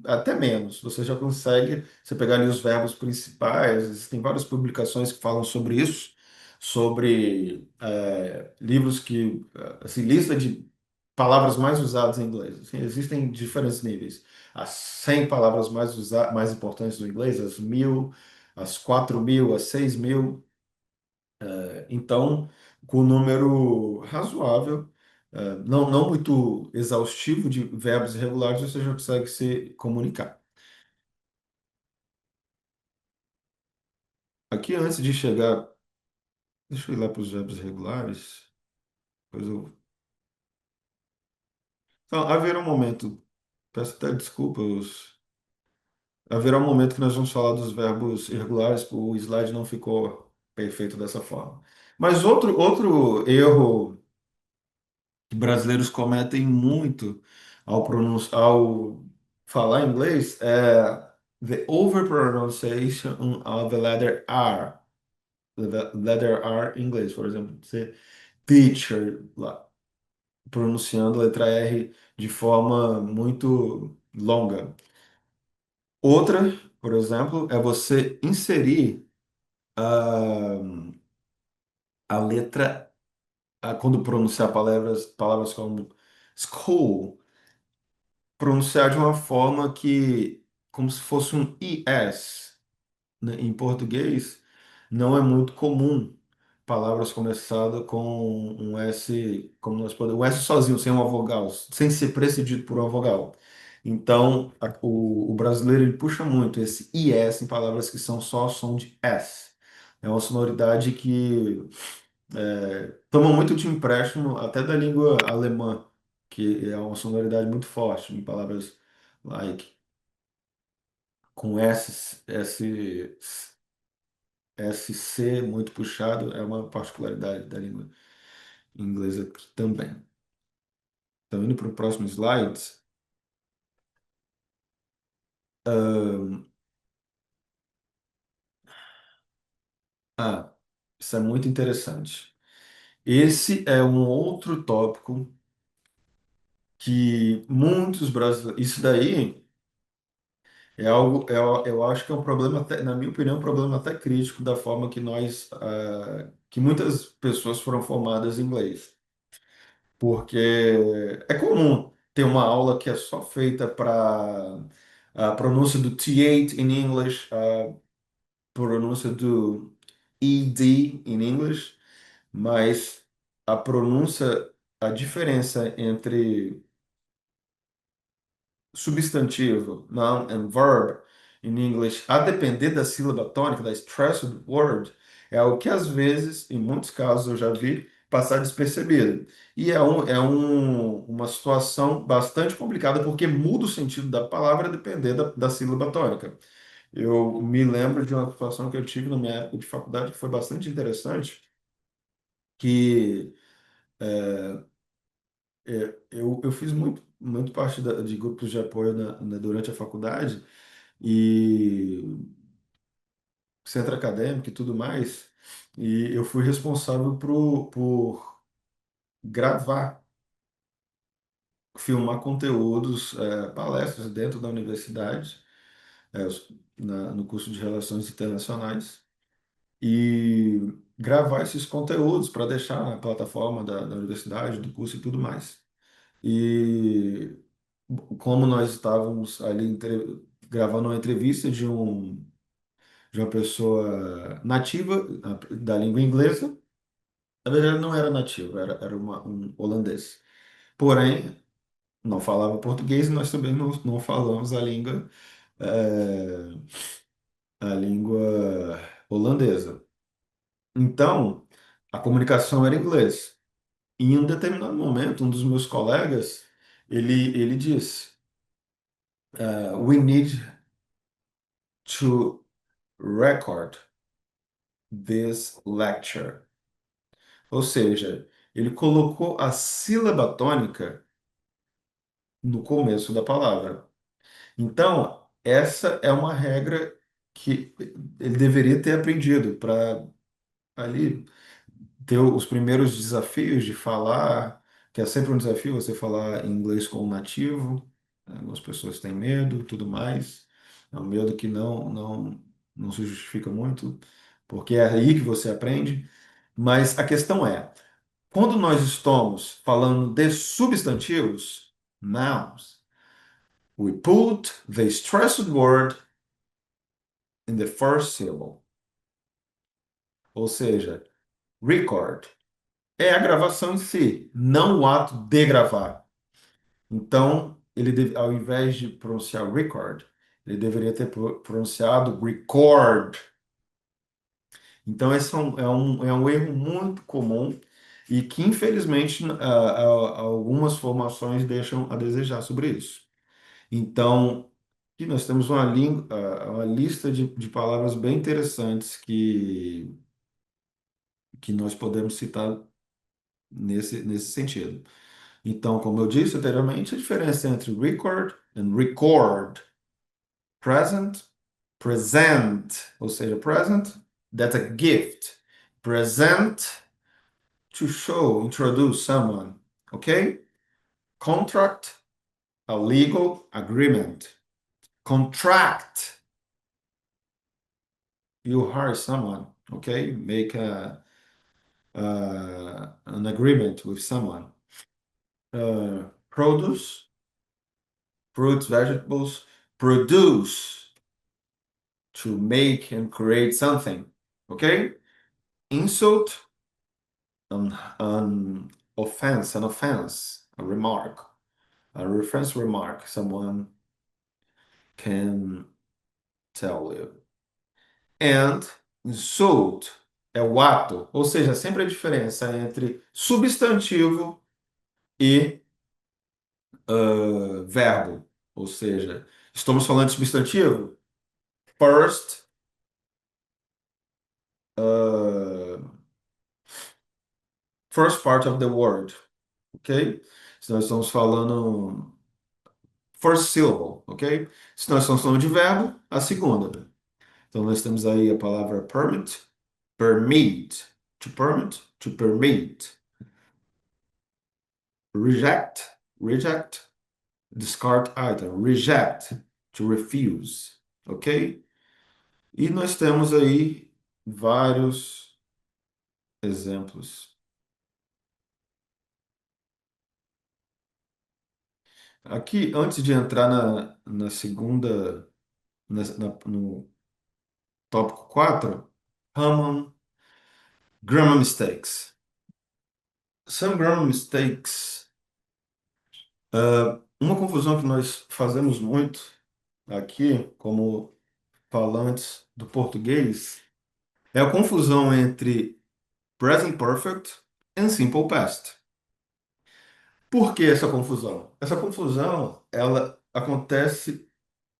Até menos, você já consegue, você pegar ali os verbos principais, existem várias publicações que falam sobre isso, sobre livros que, assim, lista de palavras mais usadas em inglês. Assim, existem diferentes níveis. As 100 palavras mais importantes do inglês, as 1.000, as 4.000, as 6.000. Então, com um número razoável, não muito exaustivo de verbos irregulares, você já consegue se comunicar. Aqui, antes de chegar, deixa eu ir lá para os verbos regulares. Depois eu... Então, haverá um momento, peço até desculpas, haverá um momento que nós vamos falar dos verbos irregulares, o slide não ficou perfeito dessa forma. Mas outro erro que brasileiros cometem muito ao falar inglês é the overpronunciation of the letter R. The letter R em inglês, por exemplo, você teacher, lá, pronunciando a letra R de forma muito longa. Outra, por exemplo, é você inserir a, a letra, quando pronunciar palavras como school, pronunciar de uma forma que, como se fosse um IS, né? Em português, não é muito comum palavras começadas com um S, como nós podemos, um S sozinho, sem uma vogal, sem ser precedido por uma vogal. Então, o brasileiro ele puxa muito esse IS em palavras que são só som de S. É uma sonoridade que toma muito de empréstimo até da língua alemã, que é uma sonoridade muito forte em palavras like com SC muito puxado, é uma particularidade da língua inglesa também. Então, indo para o próximo slide. ahn, ah, isso é muito interessante. Esse é um outro tópico que muitos brasileiros. Isso daí é algo, eu acho que é um problema, na minha opinião, um problema até crítico da forma que que muitas pessoas foram formadas em inglês. Porque é comum ter uma aula que é só feita para a pronúncia do TH in English, a pronúncia do ED in English, mas a pronúncia, a diferença entre substantivo, noun and verb in English, a depender da sílaba tônica, da stressed word, é o que às vezes, em muitos casos eu já vi, passar despercebido. E uma situação bastante complicada porque muda o sentido da palavra a depender da sílaba tônica. Eu me lembro de uma situação que eu tive na minha época de faculdade que foi bastante interessante, que eu fiz muito parte de grupos de apoio durante a faculdade e centro acadêmico e tudo mais, e eu fui responsável por gravar, filmar conteúdos, palestras dentro da universidade, no curso de Relações Internacionais, e gravar esses conteúdos para deixar na plataforma da universidade, do curso e tudo mais. E como nós estávamos ali gravando uma entrevista de uma pessoa nativa da língua inglesa, na verdade não era nativo, era um holandês. Porém, não falava português e nós também não falamos eh, a língua holandesa. Então, a comunicação era em inglês. E em um determinado momento, um dos meus colegas, ele disse, we need to record this lecture. Ou seja, ele colocou a sílaba tônica no começo da palavra. Então, essa é uma regra que ele deveria ter aprendido para ali ter os primeiros desafios de falar, que é sempre um desafio você falar inglês com um nativo. Algumas pessoas têm medo, tudo mais. É um medo que não se justifica muito, porque é aí que você aprende. Mas a questão é, quando nós estamos falando de substantivos, nouns, we put the stressed word in the first syllable. Ou seja, record é a gravação em si, não o ato de gravar. Então, ao invés de pronunciar record, ele deveria ter pronunciado record. Então, esse é um erro muito comum e que, infelizmente, algumas formações deixam a desejar sobre isso. Então, aqui nós temos uma lista de palavras bem interessantes que nós podemos citar nesse sentido. Então, como eu disse anteriormente, a diferença entre record e record. Present, present, ou seja, present, that's a gift. Present, to show, introduce someone, ok? Contract, a legal agreement. Contract, you hire someone, okay? Make an agreement with someone. Produce, fruits, vegetables, produce, to make and create something, okay? Insult, an an offense, a remark, a reference remark someone can tell you. And insult é o ato, ou seja, sempre a diferença entre substantivo e verbo. Ou seja, estamos falando de substantivo? First, uh, first part of the word, ok? Se nós estamos falando first syllable, ok? Se nós estamos falando de verbo, a segunda. Então nós temos aí a palavra permit, permit, to permit. Reject, reject, discard item, reject, to refuse, ok? E nós temos aí vários exemplos. Aqui, antes de entrar na segunda, no tópico 4, common grammar mistakes. Some grammar mistakes. Uma confusão que nós fazemos muito aqui, como falantes do português, é a confusão entre present perfect e simple past. Por que essa confusão? Essa confusão, ela acontece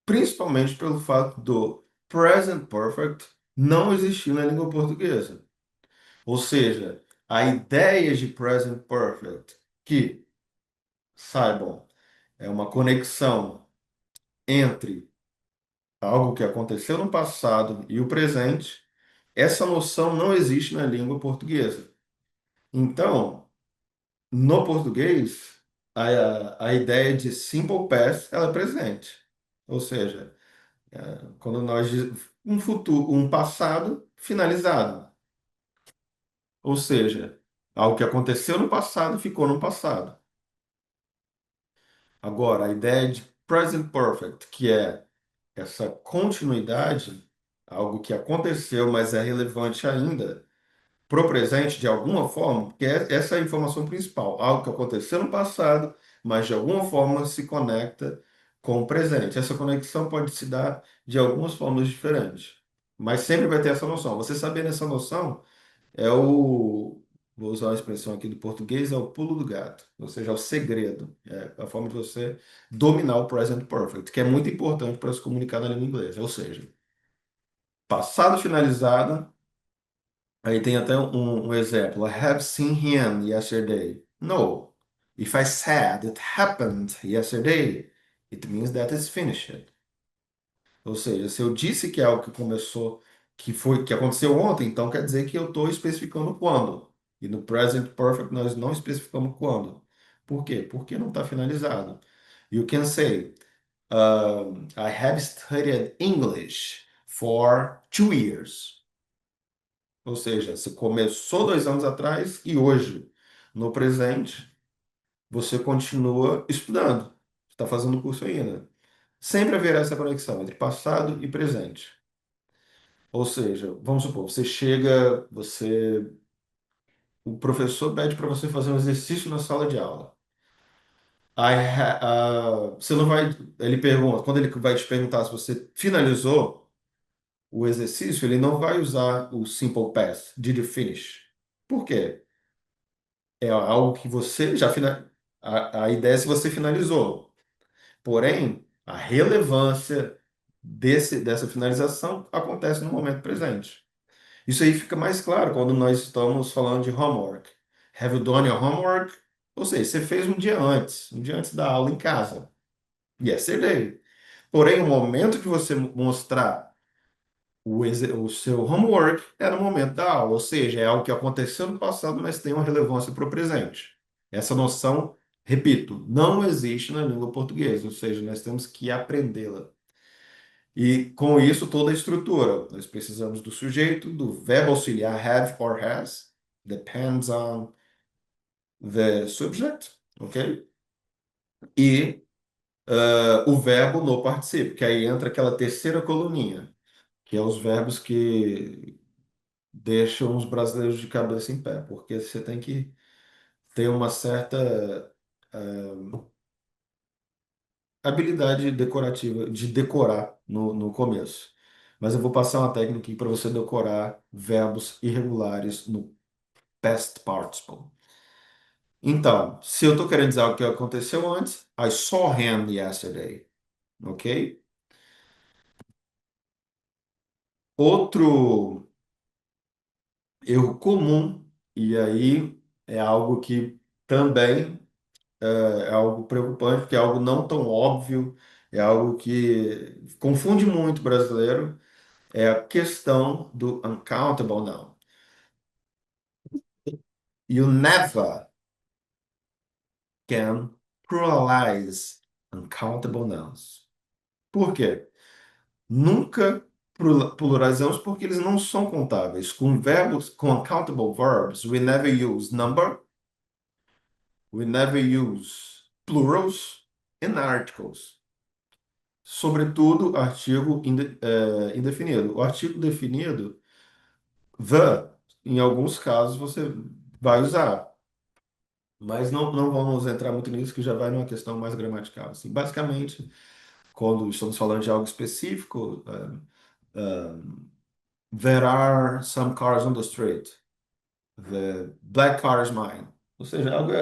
principalmente pelo fato do present perfect não existiu na língua portuguesa. Ou seja, a ideia de present perfect, que, saibam, é uma conexão entre algo que aconteceu no passado e o presente, essa noção não existe na língua portuguesa. Então, no português, a ideia de simple past ela é presente. Ou seja, quando nós um futuro, um passado finalizado. Ou seja, algo que aconteceu no passado ficou no passado. Agora, a ideia de present perfect, que é essa continuidade, algo que aconteceu, mas é relevante ainda para o presente de alguma forma, porque essa é a informação principal, algo que aconteceu no passado, mas de alguma forma se conecta com o presente. Essa conexão pode se dar de algumas formas diferentes, mas sempre vai ter essa noção. Você saber essa noção é vou usar uma expressão aqui do português, é o pulo do gato, ou seja, é o segredo, é a forma de você dominar o present perfect, que é muito importante para se comunicar na língua inglesa, ou seja, passado finalizado. Aí tem até um exemplo. I have seen him yesterday. No. If I said it happened yesterday, it means that it's finished. Ou seja, se eu disse que é algo que começou, que aconteceu ontem, então quer dizer que eu estou especificando quando. E no present perfect nós não especificamos quando. Por quê? Porque não está finalizado. You can say, I have studied English for 2 years. Ou seja, você começou 2 anos atrás e hoje, no presente, você continua estudando. Está fazendo o curso ainda. Sempre haverá essa conexão entre passado e presente. Ou seja, vamos supor, você chega, o professor pede para você fazer um exercício na sala de aula. Você não vai, ele pergunta, quando ele vai te perguntar se você finalizou o exercício, ele não vai usar o simple past, did you finish? Por quê? É algo que você já a ideia é se você finalizou. Porém, a relevância dessa finalização acontece no momento presente. Isso aí fica mais claro quando nós estamos falando de homework. Have you done your homework? Ou seja, você fez um dia antes da aula em casa. Yesterday. Porém, o momento de você mostrar o seu homework é no momento da aula, ou seja, é algo que aconteceu no passado, mas tem uma relevância para o presente. Essa noção, repito, não existe na língua portuguesa, ou seja, nós temos que aprendê-la. E com isso, toda a estrutura. Nós precisamos do sujeito, do verbo auxiliar have or has, depends on the subject, ok? E o verbo no particípio, que aí entra aquela terceira coluninha, que é os verbos que deixam os brasileiros de cabeça em pé, porque você tem que ter uma certa habilidade decorativa de decorar no começo. Mas eu vou passar uma técnica aqui para você decorar verbos irregulares no past participle. Então, se eu estou querendo dizer algo que aconteceu antes, I saw him yesterday, ok? Outro erro comum, e aí é algo que também é algo preocupante, porque é algo não tão óbvio, é algo que confunde muito o brasileiro, é a questão do uncountable noun. You never can pluralize uncountable nouns. Por quê? Nunca pluralizamos porque eles não são contáveis. Com verbos, com uncountable verbs, we never use number, we never use plurals and articles. Sobretudo, artigo indefinido. O artigo definido, the, em alguns casos você vai usar, mas não vamos entrar muito nisso, que já vai numa questão mais gramatical. Assim, basicamente, quando estamos falando de algo específico, there are some cars on the street. The black car is mine. Ou seja, algo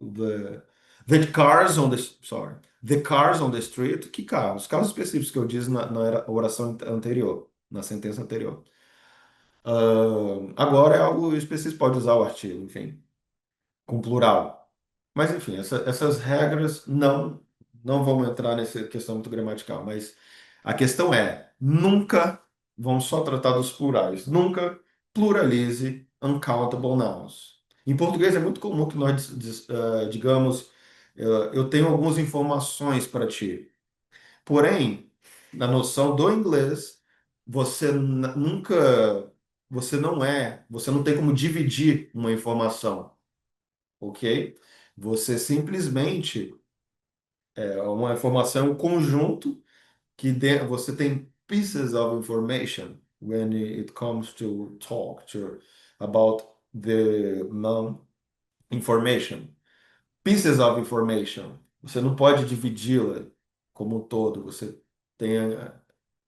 the, the cars on the, sorry, the cars on the street, que carros? Os carros específicos que eu disse na oração anterior. na sentença anterior. Agora é algo específico, pode usar o artigo, enfim, com plural. Mas, enfim, essas regras não vamos entrar nessa questão muito gramatical, mas a questão é, nunca, vamos só tratar dos plurais, nunca pluralize uncountable nouns. Em português é muito comum que nós digamos, eu tenho algumas informações para ti. Porém, na noção do inglês, nunca, você não tem como dividir uma informação, ok? Você simplesmente uma informação, um conjunto você tem pieces of information when it comes to talk about the non-information. Pieces of information. Você não pode dividi-la como um todo. Você tem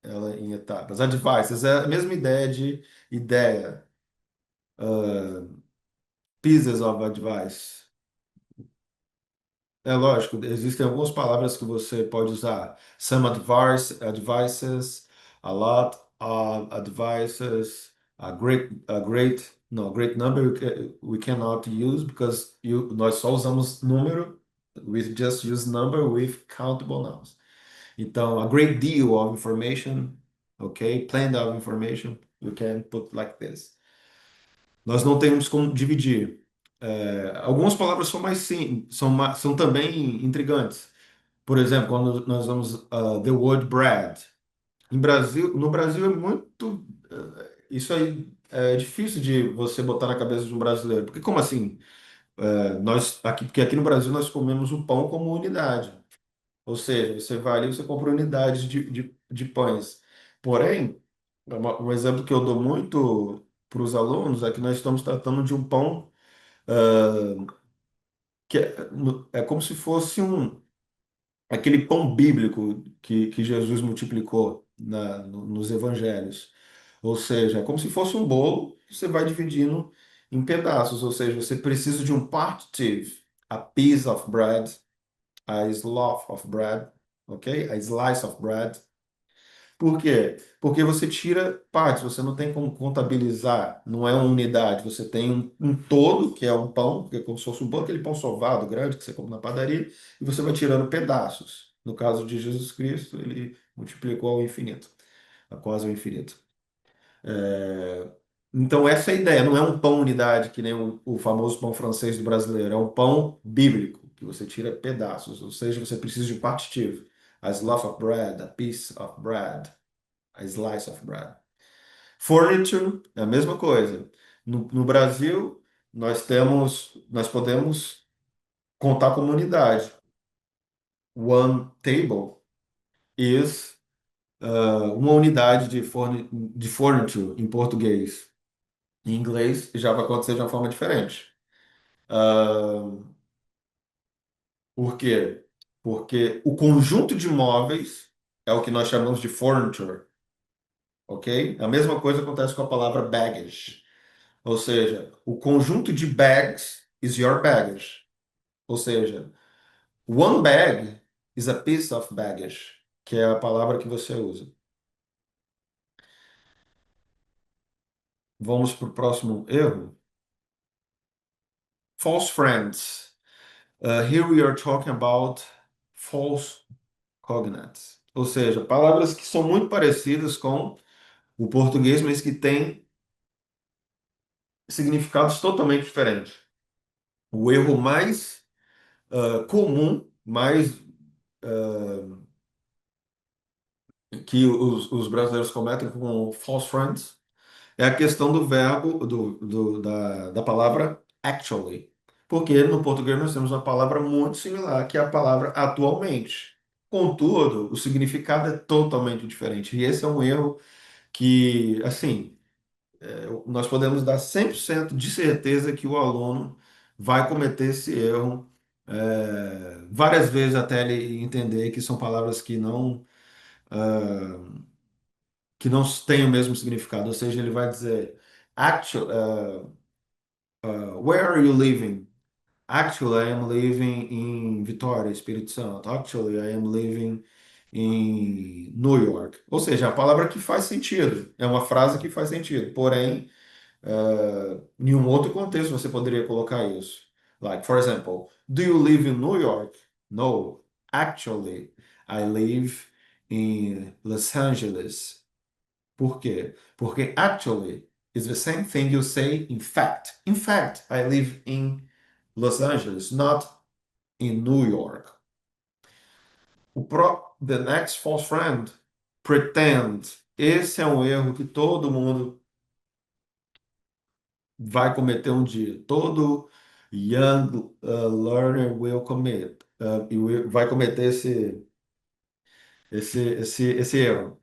ela em etapas. Advices é a mesma ideia de ideia. Pieces of advice. É lógico, existem algumas palavras que você pode usar. Some advices, a lot of advices, no, great number we cannot use because nós só usamos número, we just use number with countable nouns. Então, a great deal of information, okay, plenty of information, we can put like this. Nós não temos como dividir. Algumas palavras são mais sim, são também intrigantes. Por exemplo, quando nós vamos the word bread. No Brasil é muito isso aí é difícil de você botar na cabeça de um brasileiro. Porque como assim? Porque aqui no Brasil nós comemos o pão como unidade. Ou seja, você vai ali e você compra unidades de pães. Porém, um exemplo que eu dou muito para os alunos é que nós estamos tratando de um pão que é como se fosse aquele pão bíblico que Jesus multiplicou nos evangelhos. Ou seja, é como se fosse um bolo que você vai dividindo em pedaços. Ou seja, você precisa de um partitive, a piece of bread, a loaf of bread, ok? A slice of bread. Por quê? Porque você tira partes, você não tem como contabilizar, não é uma unidade, você tem um todo, que é um pão, que é como se fosse um pão, aquele pão sovado grande que você compra na padaria, e você vai tirando pedaços. No caso de Jesus Cristo, ele multiplicou ao infinito, a quase ao infinito. É, Então, essa é a ideia, não é um pão unidade, que nem o famoso pão francês do brasileiro, é um pão bíblico, que você tira pedaços, ou seja, você precisa de um partitivo. A loaf of bread, a piece of bread, a slice of bread. Furniture é a mesma coisa. No Brasil, nós podemos contar como unidade. One table is uma unidade de furniture em português. Em inglês já vai acontecer de uma forma diferente. Ah, por quê? Porque o conjunto de móveis é o que nós chamamos de furniture, ok? A mesma coisa acontece com a palavra baggage. Ou seja, o conjunto de bags is your baggage. Ou seja, one bag is a piece of baggage, que é a palavra que você usa. Vamos para o próximo erro. False friends. Here we are talking about false cognates. Ou seja, palavras que são muito parecidas com o português, mas que têm significados totalmente diferentes. O erro mais comum, mais que os brasileiros cometem com false friends é a questão do verbo, da palavra actually. Porque no português nós temos uma palavra muito similar, que é a palavra atualmente. Contudo, o significado é totalmente diferente. E esse é um erro que, assim, nós podemos dar 100% de certeza que o aluno vai cometer esse erro várias vezes até ele entender que são palavras que não têm o mesmo significado. Ou seja, ele vai dizer, Actual, where are you living? Actually, I am living in Vitória, Espírito Santo. Actually, I am living em New York. Ou seja, é a palavra que faz sentido, é uma frase que faz sentido, porém, em um outro contexto você poderia colocar isso. Like, for example, do you live in New York? No, actually, I live in Los Angeles. Por quê? Porque actually is the same thing you say in fact. In fact, I live in Los Angeles, not in New York. The next false friend, pretend. Esse é um erro que todo mundo vai cometer um dia. Todo young learner will commit. Vai cometer esse erro.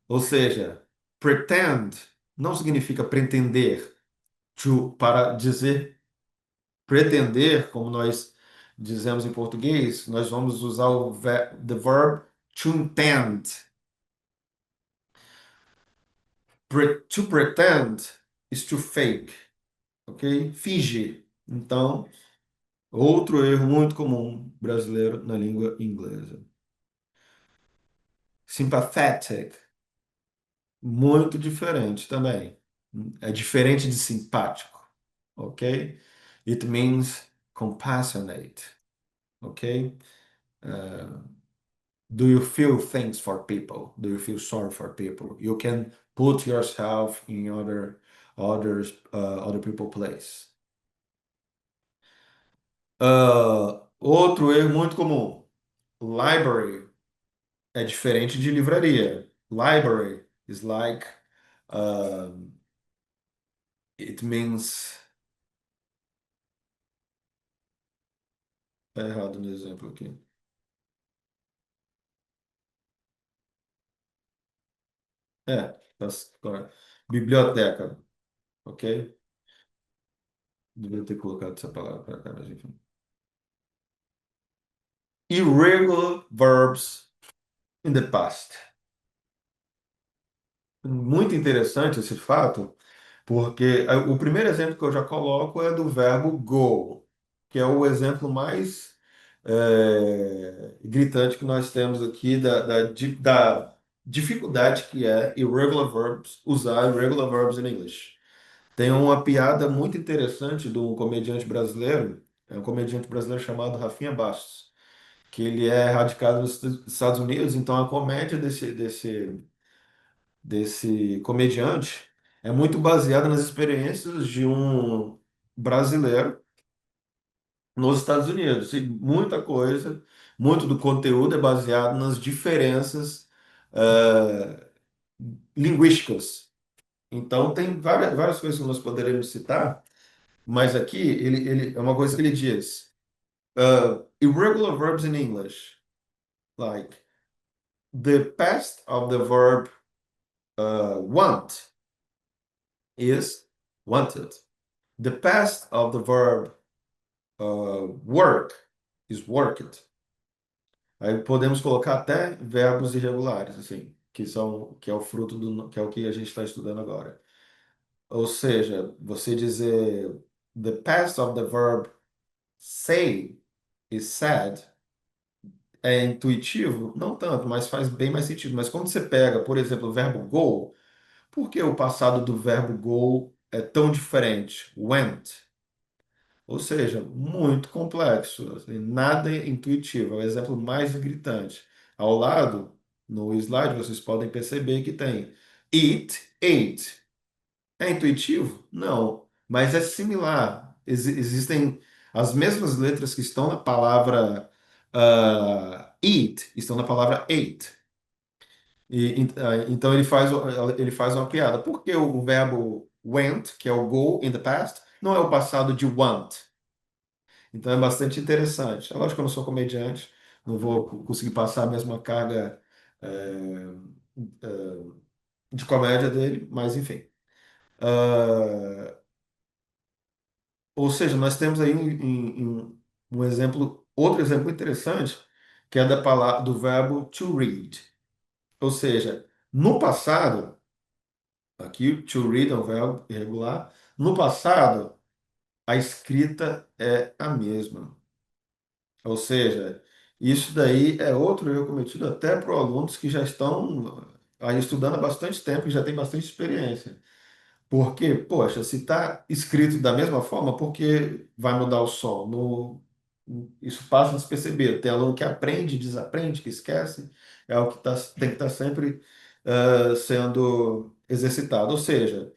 Ou seja, pretend não significa pretender. Para dizer pretender, como nós dizemos em português, nós vamos usar the verb to intend. To pretend is to fake, ok? Fingir. Então, outro erro muito comum brasileiro na língua inglesa. Sympathetic, muito diferente também. É diferente de simpático, ok? It means compassionate, ok? Do you feel things for people? Do you feel sorry for people? You can put yourself in other people place. Outro erro muito comum. Library é diferente de livraria. Library is like um, it means. Tá errado no exemplo aqui. É, correto. Biblioteca, ok? Deveria ter colocado essa palavra para cá, mas enfim. Irregular verbs in the past. Muito interessante esse fato, porque o primeiro exemplo que eu já coloco é do verbo go, que é o exemplo mais gritante que nós temos aqui da dificuldade que é irregular verbs, usar irregular verbs in English. Tem uma piada muito interessante de um comediante brasileiro, é um comediante brasileiro chamado Rafinha Bastos, que ele é radicado nos Estados Unidos, então a comédia desse comediante é muito baseada nas experiências de um brasileiro nos Estados Unidos. E muita coisa, muito do conteúdo é baseado nas diferenças eh, linguísticas. Então, tem várias coisas que nós poderíamos citar, mas aqui ele é uma coisa que ele diz: irregular verbs in English, like the past of the verb want is wanted. The past of the verb work is worked. Aí podemos colocar até verbos irregulares, assim, que é o fruto que é o que a gente está estudando agora. Ou seja, você dizer the past of the verb say is said é intuitivo? Não tanto, mas faz bem mais sentido. Mas quando você pega, por exemplo, o verbo go, por que o passado do verbo go é tão diferente? Went. Ou seja, muito complexo, assim, nada intuitivo. É o exemplo mais gritante. Ao lado, no slide, vocês podem perceber que tem eat, ate. É intuitivo? Não, mas é similar. Existem as mesmas letras que estão na palavra eat, estão na palavra ate. Então ele faz uma piada. Por que o verbo went, que é o go in the past, não é o passado de want? Então é bastante interessante. É lógico que eu não sou comediante, não vou conseguir passar a mesma carga de comédia dele, mas enfim. Ah, ou seja, nós temos aí um exemplo, outro exemplo interessante, que é da palavra, do verbo to read. Ou seja, no passado, aqui to read é um verbo irregular, no passado a escrita é a mesma. Ou seja, Isso daí é outro erro cometido até por alunos que já estão aí estudando há bastante tempo e já têm bastante experiência. Porque, poxa, se está escrito da mesma forma, por que vai mudar o som? Isso passa despercebido. Tem aluno que aprende, desaprende, que esquece. É algo que tem que estar sempre sendo exercitado. Ou seja,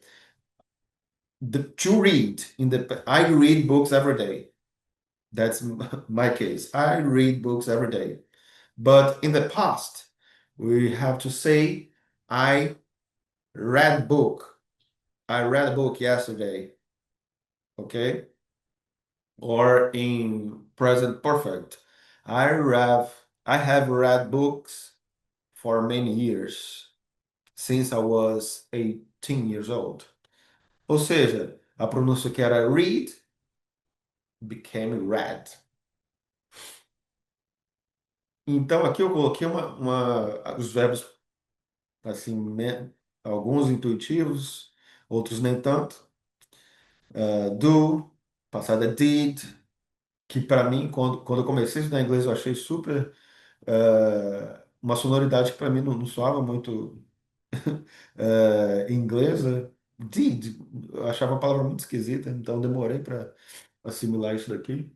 to read, I read books every day. That's my case. I read books every day. But in the past, we have to say, I read book. I read a book yesterday. Okay? Or in present perfect. I have I have read books for many years, since I was 18 years old. Ou seja, a pronúncia que era read became read. Então aqui eu coloquei os verbos assim, alguns intuitivos, outros nem tanto. Do, passada did, que para mim, quando eu comecei a estudar inglês, eu achei super uma sonoridade que para mim não soava muito inglesa. Did, eu achava a palavra muito esquisita, então demorei para assimilar isso daqui.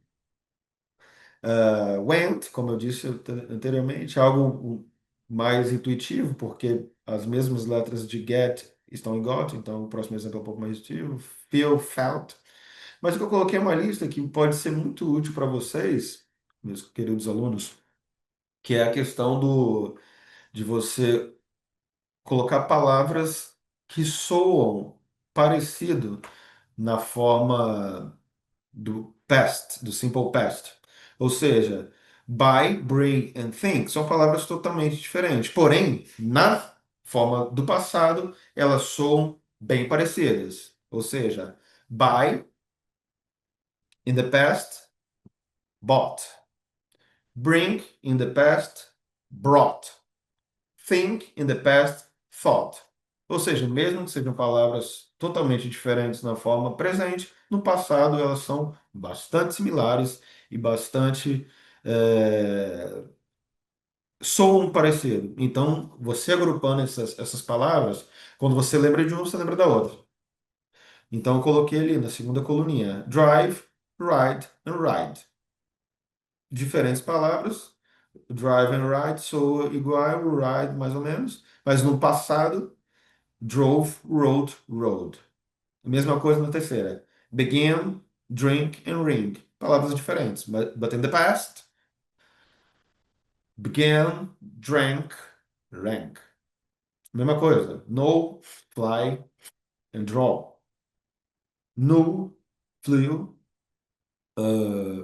Went, como eu disse anteriormente, algo mais intuitivo, porque as mesmas letras de get estão em got, então o próximo exemplo é um pouco mais intuitivo. Feel, felt. Mas o que eu coloquei é uma lista que pode ser muito útil para vocês, meus queridos alunos, que é a questão de você colocar palavras que soam parecido na forma do past, do simple past. Ou seja, buy, bring and think são palavras totalmente diferentes. Porém, na forma do passado, elas soam bem parecidas. Ou seja, buy in the past, bought. Bring in the past, brought. Think in the past, thought. Ou seja, mesmo que sejam palavras totalmente diferentes na forma presente, no passado elas são bastante similares e bastante soam parecido. Então, você agrupando essas palavras, quando você lembra de uma, você lembra da outra. Então, eu coloquei ali na segunda coluninha, drive, ride and ride. Diferentes palavras, drive and ride soa igual, ride mais ou menos, mas no passado drove, rode, rode. A mesma coisa na terceira. Begin, drink and ring. Palavras diferentes. But in the past, began, drank, rank. Mesma coisa. Know, fly and draw. Knew, flew,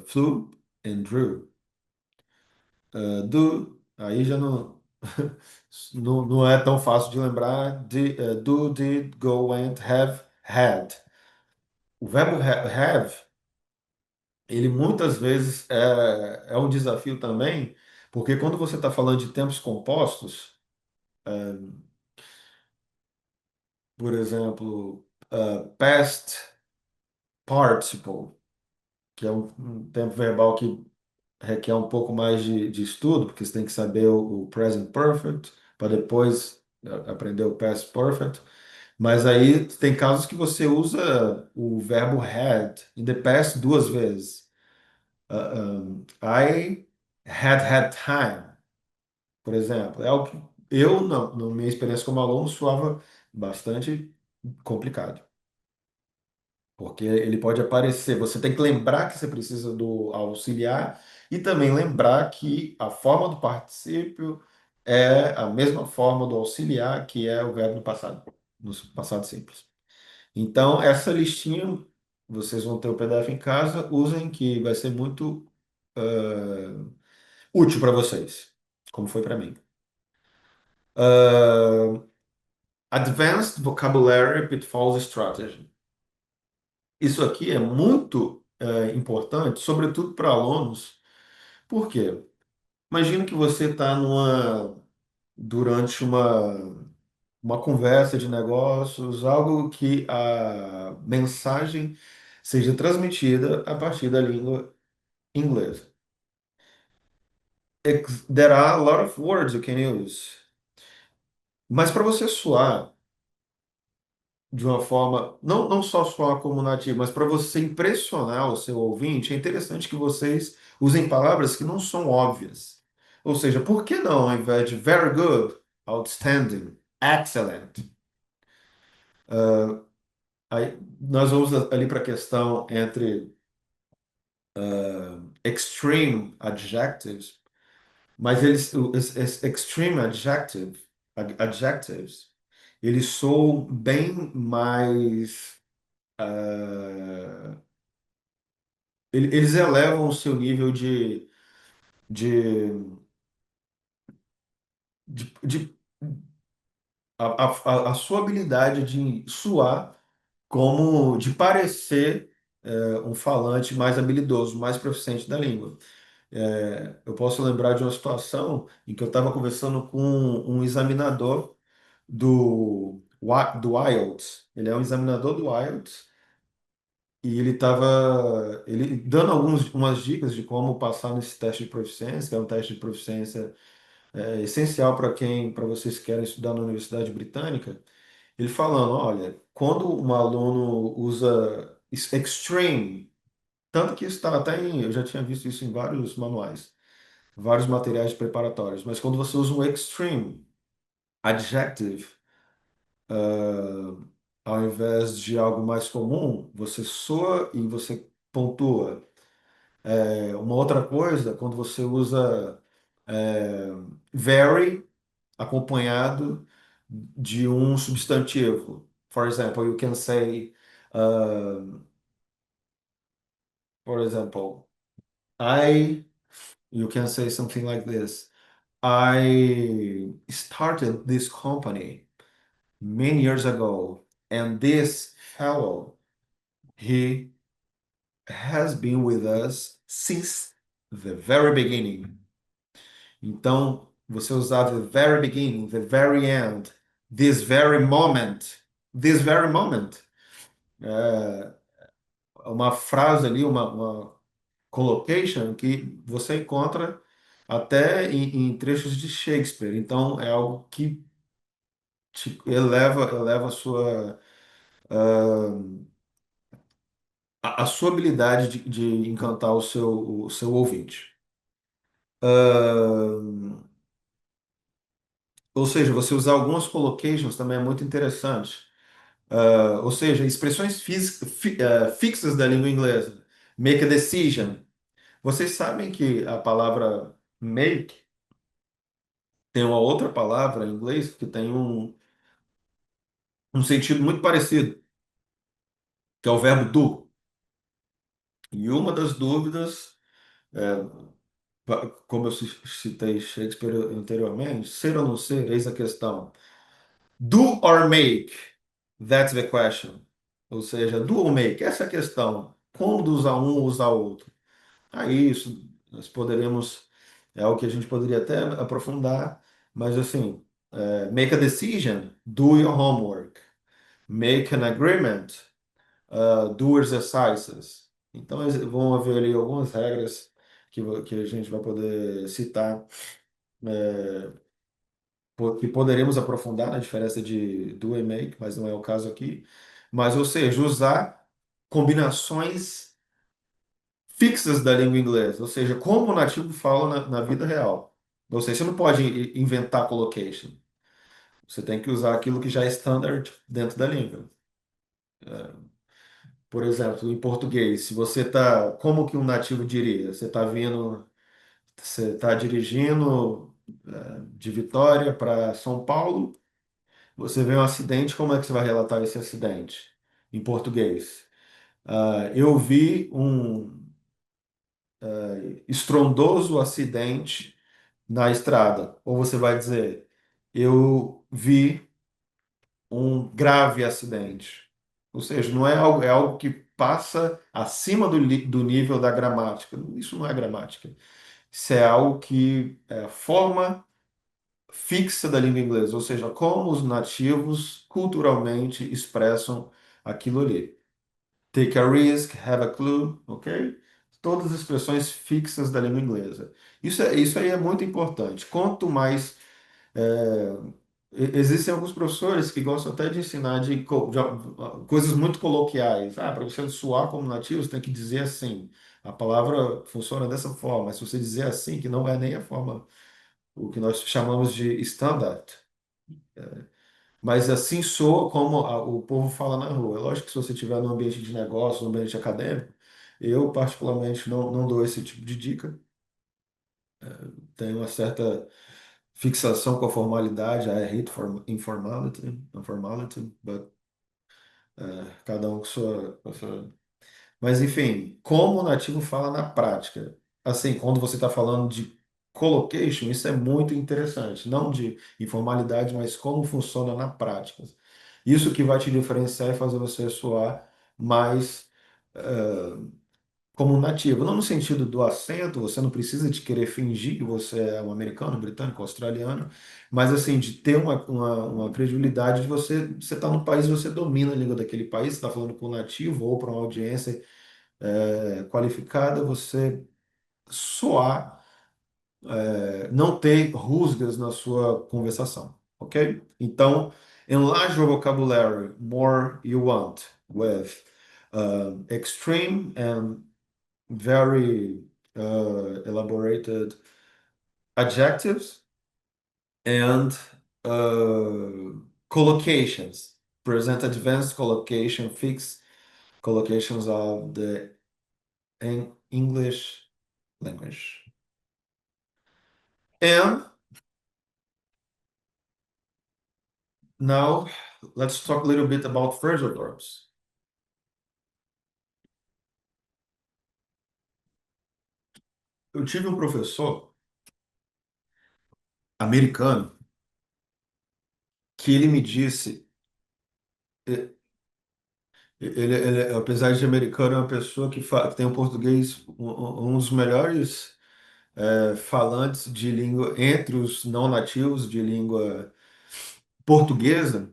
flew and drew. Do, aí já não, não é tão fácil de lembrar. Do, did, go, went, have, had. O verbo have, ele muitas vezes é um desafio também, porque quando você está falando de tempos compostos, por exemplo, past participle, que é um tempo verbal que requer um pouco mais de estudo, porque você tem que saber o present perfect, para depois aprender o past perfect. Mas aí tem casos que você usa o verbo had in the past duas vezes. I had time, por exemplo. É algo que eu, na minha experiência como aluno, soava bastante complicado. Porque ele pode aparecer, você tem que lembrar que você precisa do auxiliar e também lembrar que a forma do particípio é a mesma forma do auxiliar, que é o verbo no passado simples. Então, essa listinha, vocês vão ter o PDF em casa, usem que vai ser muito útil para vocês, como foi para mim. Advanced Vocabulary Pitfalls Strategy. Isso aqui é muito importante, sobretudo para alunos. Por quê? Imagina que você está durante uma conversa de negócios, algo que a mensagem seja transmitida a partir da língua inglesa. There are a lot of words you can use. Mas para você soar de uma forma, não só soar como nativo, mas para você impressionar o seu ouvinte, é interessante que vocês usem palavras que não são óbvias. Ou seja, por que não, ao invés de very good, outstanding, excellent? Aí, nós vamos ali para a questão entre extreme adjectives, mas esses extreme adjectives, eles soam bem mais. Eles elevam o seu nível de, de a sua habilidade de soar como de parecer um falante mais habilidoso, mais proficiente da língua. Eu posso lembrar de uma situação em que eu estava conversando com um examinador do IELTS. Ele é um examinador do IELTS e ele dando umas dicas de como passar nesse teste de proficiência, que é um teste de proficiência essencial para vocês que querem estudar na Universidade Britânica. Ele falando, olha, quando um aluno usa extreme, tanto que isso está até eu já tinha visto isso em vários manuais, vários materiais preparatórios, mas quando você usa um extreme adjective, ao invés de algo mais comum, você soa e você pontua. Uma outra coisa, quando você usa é, very acompanhado de um substantivo. For example, you can say, uh, for example, I, you can say something like this. I started this company many years ago, and this fellow, he has been with us since the very beginning. Então, você usar the very beginning, the very end, this very moment, é uma frase ali, uma collocation que você encontra até em trechos de Shakespeare. Então, é algo que eleva a sua habilidade de encantar o seu ouvinte. Ah, ou seja, você usar algumas collocations também é muito interessante. Ou seja, expressões fixas da língua inglesa. Make a decision. Vocês sabem que a palavra make tem uma outra palavra em inglês que tem um sentido muito parecido, que é o verbo do. E uma das dúvidas, é, como eu citei Shakespeare anteriormente, ser ou não ser, eis a questão. Do or make? That's the question. Ou seja, do or make? Essa é a questão. Quando usar um ou usar outro? Aí isso nós poderíamos, é algo que a gente poderia até aprofundar, mas assim, make a decision, do your homework. Make an agreement, do exercises. Então vão haver ali algumas regras que a gente vai poder citar, que poderemos aprofundar na diferença de do e make, mas não é o caso aqui. Mas, ou seja, usar combinações fixas da língua inglesa, ou seja, como o nativo fala na vida real. Ou seja, você não pode inventar collocation. Você tem que usar aquilo que já é standard dentro da língua. Por exemplo, em português, se você está, como que um nativo diria? Você está dirigindo de Vitória para São Paulo, você vê um acidente, como é que você vai relatar esse acidente em português? Eu vi um estrondoso acidente na estrada. Ou você vai dizer, eu vi um grave acidente. Ou seja, não é algo, é algo que passa acima do nível da gramática. Isso não é gramática. Isso é algo que é a forma fixa da língua inglesa, ou seja, como os nativos culturalmente expressam aquilo ali. Take a risk, have a clue, ok? todas as expressões fixas da língua inglesa. Isso aí é muito importante. Quanto mais existem alguns professores que gostam até de ensinar coisas muito coloquiais. Ah, para você soar como nativo, você tem que dizer assim. A palavra funciona dessa forma. Se você dizer assim, que não é nem a forma, o que nós chamamos de standard. Mas assim soa como o povo fala na rua. É lógico que se você estiver no ambiente de negócio, no ambiente acadêmico, eu particularmente não dou esse tipo de dica. Tenho uma certa fixação com a formalidade. I hate informality, but cada um com sua. Mas enfim, como o nativo fala na prática. Assim, quando você está falando de collocation, isso é muito interessante. Não de informalidade, mas como funciona na prática. Isso que vai te diferenciar e fazer você soar mais como um nativo. Não no sentido do acento, você não precisa de querer fingir que você é um americano, britânico, australiano, mas assim, de ter uma credibilidade de você estar no país, você domina a língua daquele país, você está falando com um nativo ou para uma audiência qualificada, você soar, não ter rusgas na sua conversação, ok? Então, enlarge your vocabulary more you want with extreme and very elaborated adjectives and collocations. Present advanced collocation, fixed collocations of the English language. And now let's talk a little bit about phrasal verbs. Eu tive um professor americano que ele me disse, eh, apesar de americano, é uma pessoa que tem um português, um dos melhores falantes de língua, entre os não nativos de língua portuguesa,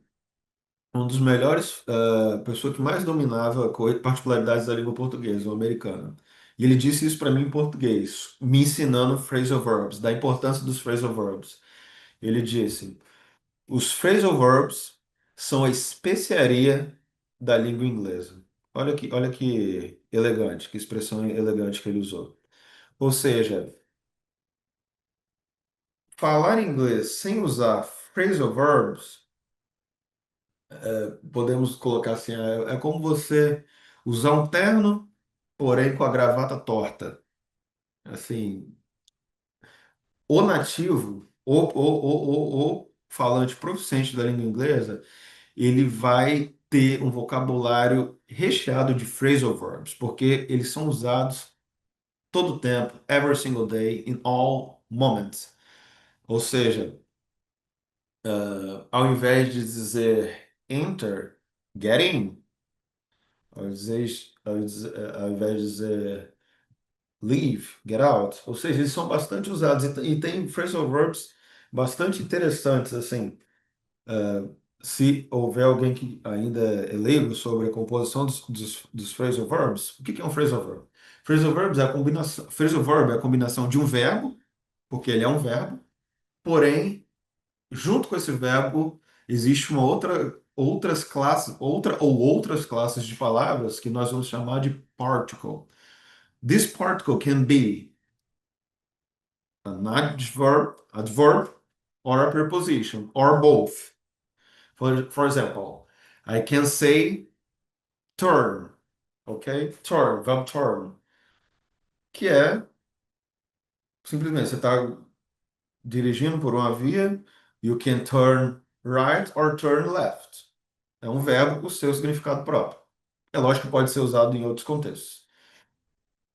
um dos melhores, pessoa que mais dominava particularidades da língua portuguesa, o americano. E ele disse isso para mim em português, me ensinando phrasal verbs, da importância dos phrasal verbs. Ele disse: os phrasal verbs são a especiaria da língua inglesa. Olha que elegante, que expressão elegante que ele usou. Ou seja, falar inglês sem usar phrasal verbs, podemos colocar assim, é como você usar um terno, porém com a gravata torta. Assim, o nativo, o falante proficiente da língua inglesa, ele vai ter um vocabulário recheado de phrasal verbs, porque eles são usados todo o tempo, every single day, in all moments. Ou seja, ao invés de dizer enter, get in, ao, dizer, ao invés de dizer leave, get out. Ou seja, eles são bastante usados e tem phrasal verbs bastante interessantes, assim. Se houver alguém que ainda é leigo sobre a composição dos phrasal verbs, o que é um phrasal verb? Phrasal verbs é a combinação, phrasal verb é a combinação de um verbo, porque ele é um verbo, porém, junto com esse verbo, existe outras classes, outras classes de palavras que nós vamos chamar de particle. This particle can be an adverb, or a preposition, or both. For example, I can say turn, ok? Turn, verb turn, que é simplesmente você está dirigindo por uma via, you can turn right or turn left. É um verbo com o seu significado próprio. É lógico que pode ser usado em outros contextos.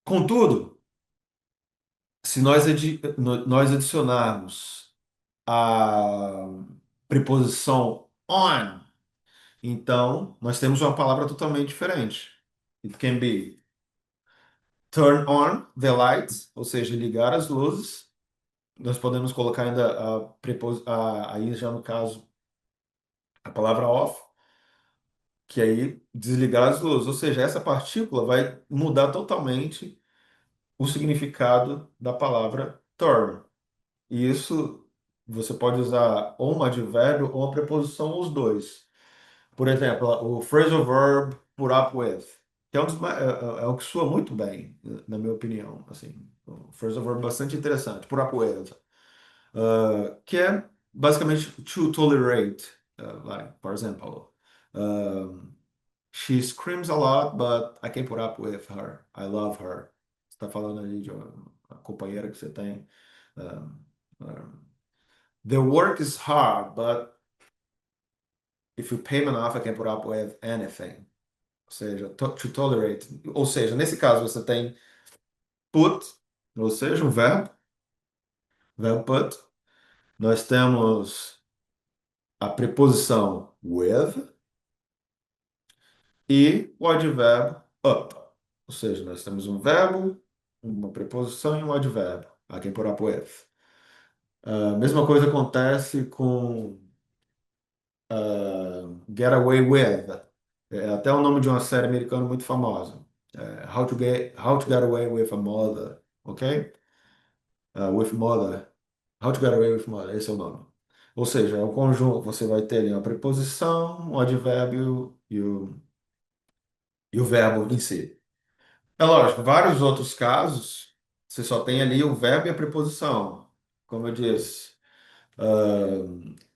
Contudo, se nós adicionarmos a preposição on, então nós temos uma palavra totalmente diferente. It can be turn on the lights, ou seja, ligar as luzes. Nós podemos colocar ainda aí já no caso a palavra off, que aí desligar as luzes. Ou seja, essa partícula vai mudar totalmente o significado da palavra turn. E isso você pode usar ou um advérbio ou uma preposição, ou os dois. Por exemplo, o phrasal verb put up with, que é, é o que soa muito bem, na minha opinião. Assim, o phrasal verb bastante interessante, put up with, que é basicamente to tolerate. Like, for example, um, she screams a lot, but I can put up with her. I love her. Você está falando ali de uma companheira que você tem. Um, um, the work is hard, but if you pay me enough, I can put up with anything. Ou seja, to tolerate. Ou seja, nesse caso você tem put, ou seja, um verbo put. Nós temos a preposição with e o advérbio up. Ou seja, nós temos um verbo, uma preposição e um advérbio. I can put up with. A mesma coisa acontece com Get Away With. É até o nome de uma série americana muito famosa. How to Get Away with a Mother. Ok? With Mother. How to Get Away with Mother. Esse é o nome. Ou seja, é um conjunto. Você vai ter ali uma preposição, um advérbio e o verbo em si. É lógico, vários outros casos, você só tem ali o verbo e a preposição. Como eu disse,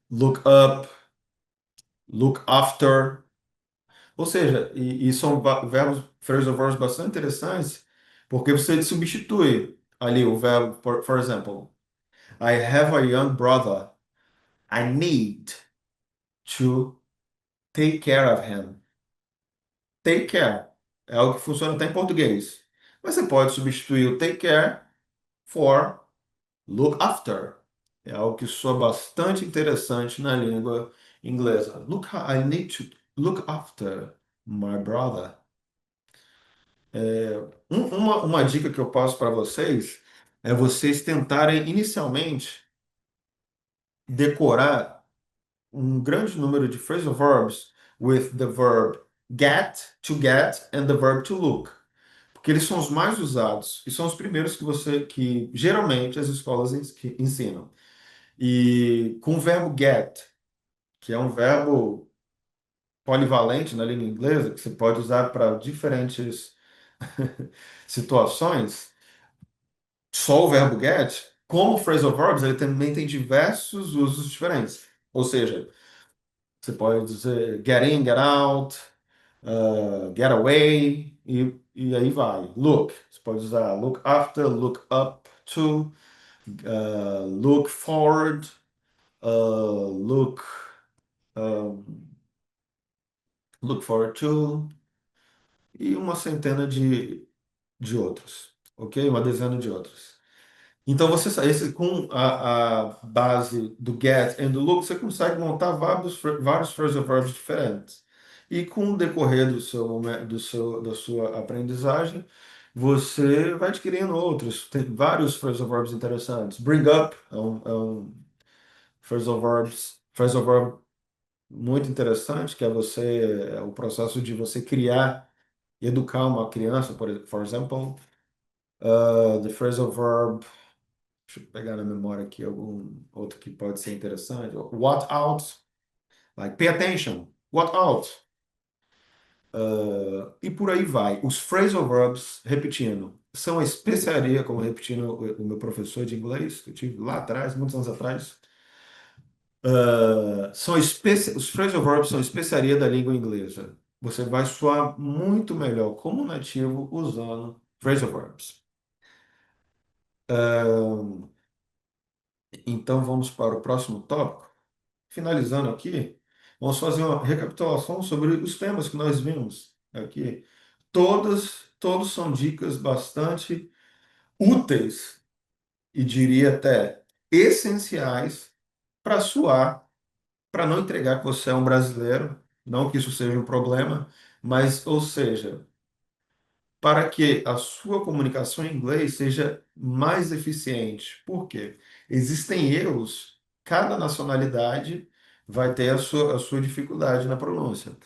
look up, look after. Ou seja, e são verbos, phrasal verbs bastante interessantes, porque você substitui ali o verbo, for example, I have a young brother. I need to take care of him. Take care é algo que funciona até em português. Mas você pode substituir o take care for look after. É algo que soa bastante interessante na língua inglesa. Look, I need to look after my brother. Uma dica que eu passo para vocês é vocês tentarem inicialmente decorar um grande número de phrasal verbs with the verb to get, and the verb to look. Porque eles são os mais usados e são os primeiros que geralmente as escolas que ensinam. E com o verbo get, que é um verbo polivalente na língua inglesa, que você pode usar para diferentes situações, só o verbo get, como phrasal verbs, ele também tem diversos usos diferentes. Ou seja, você pode dizer get in, get out, get away, e aí vai. Look, você pode usar look after, look up to, look forward, look, um, look forward to, e uma centena de outros, ok? Uma dezena de outros. Então, com a base do get and do look, você consegue montar vários phrasal verbs diferentes. E com o decorrer da sua aprendizagem, você vai adquirindo outros. Tem vários phrasal verbs interessantes. Bring up é um phrasal verb muito interessante, que é o processo de você criar, educar uma criança, por exemplo. The phrasal verb. Deixa eu pegar na memória aqui algum outro que pode ser interessante. What out? Like, pay attention. What out? E por aí vai. Os phrasal verbs, repetindo, são a especiaria, como repetindo o meu professor de inglês, que eu tive lá atrás, muitos anos atrás. Os phrasal verbs são a especiaria da língua inglesa. Você vai soar muito melhor como nativo usando phrasal verbs. Então vamos para o próximo tópico. Finalizando aqui, vamos fazer uma recapitulação sobre os temas que nós vimos aqui. Todos são dicas bastante úteis e diria até essenciais para suar, para não entregar que você é um brasileiro, não que isso seja um problema, mas, ou seja, para que a sua comunicação em inglês seja mais eficiente. Por quê? Existem erros, cada nacionalidade vai ter a sua dificuldade na pronúncia.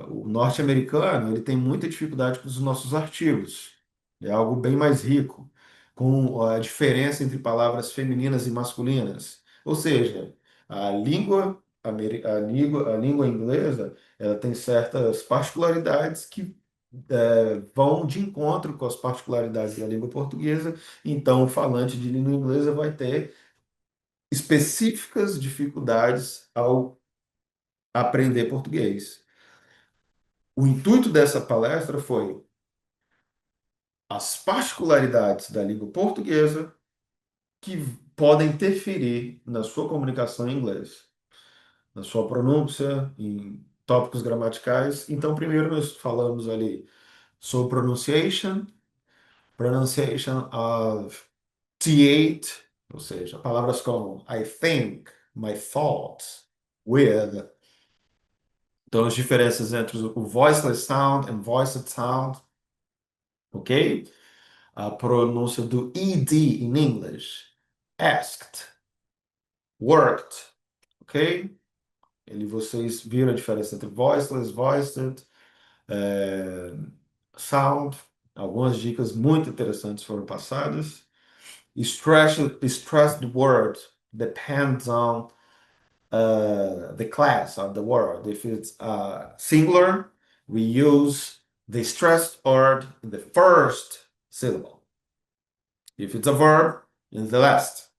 O norte-americano, ele tem muita dificuldade com os nossos artigos. É algo bem mais rico, com a diferença entre palavras femininas e masculinas. Ou seja, a língua inglesa, ela tem certas particularidades que vão de encontro com as particularidades da língua portuguesa. Então, o falante de língua inglesa vai ter específicas dificuldades ao aprender português. O intuito dessa palestra foi as particularidades da língua portuguesa que podem interferir na sua comunicação em inglês, na sua pronúncia, em tópicos gramaticais. Então, primeiro nós falamos ali sobre pronunciation of T8, ou seja, palavras como I think, my thoughts, with. Então, as diferenças entre o voiceless sound and voiced sound, ok? A pronúncia do ED em inglês, asked, worked, ok? Vocês viram a diferença entre voiceless, voiced, eh, sound. Algumas dicas muito interessantes foram passadas. Stressed word depends on the class of the word. If it's singular, we use the stressed word in the first syllable. If it's a verb, in the last.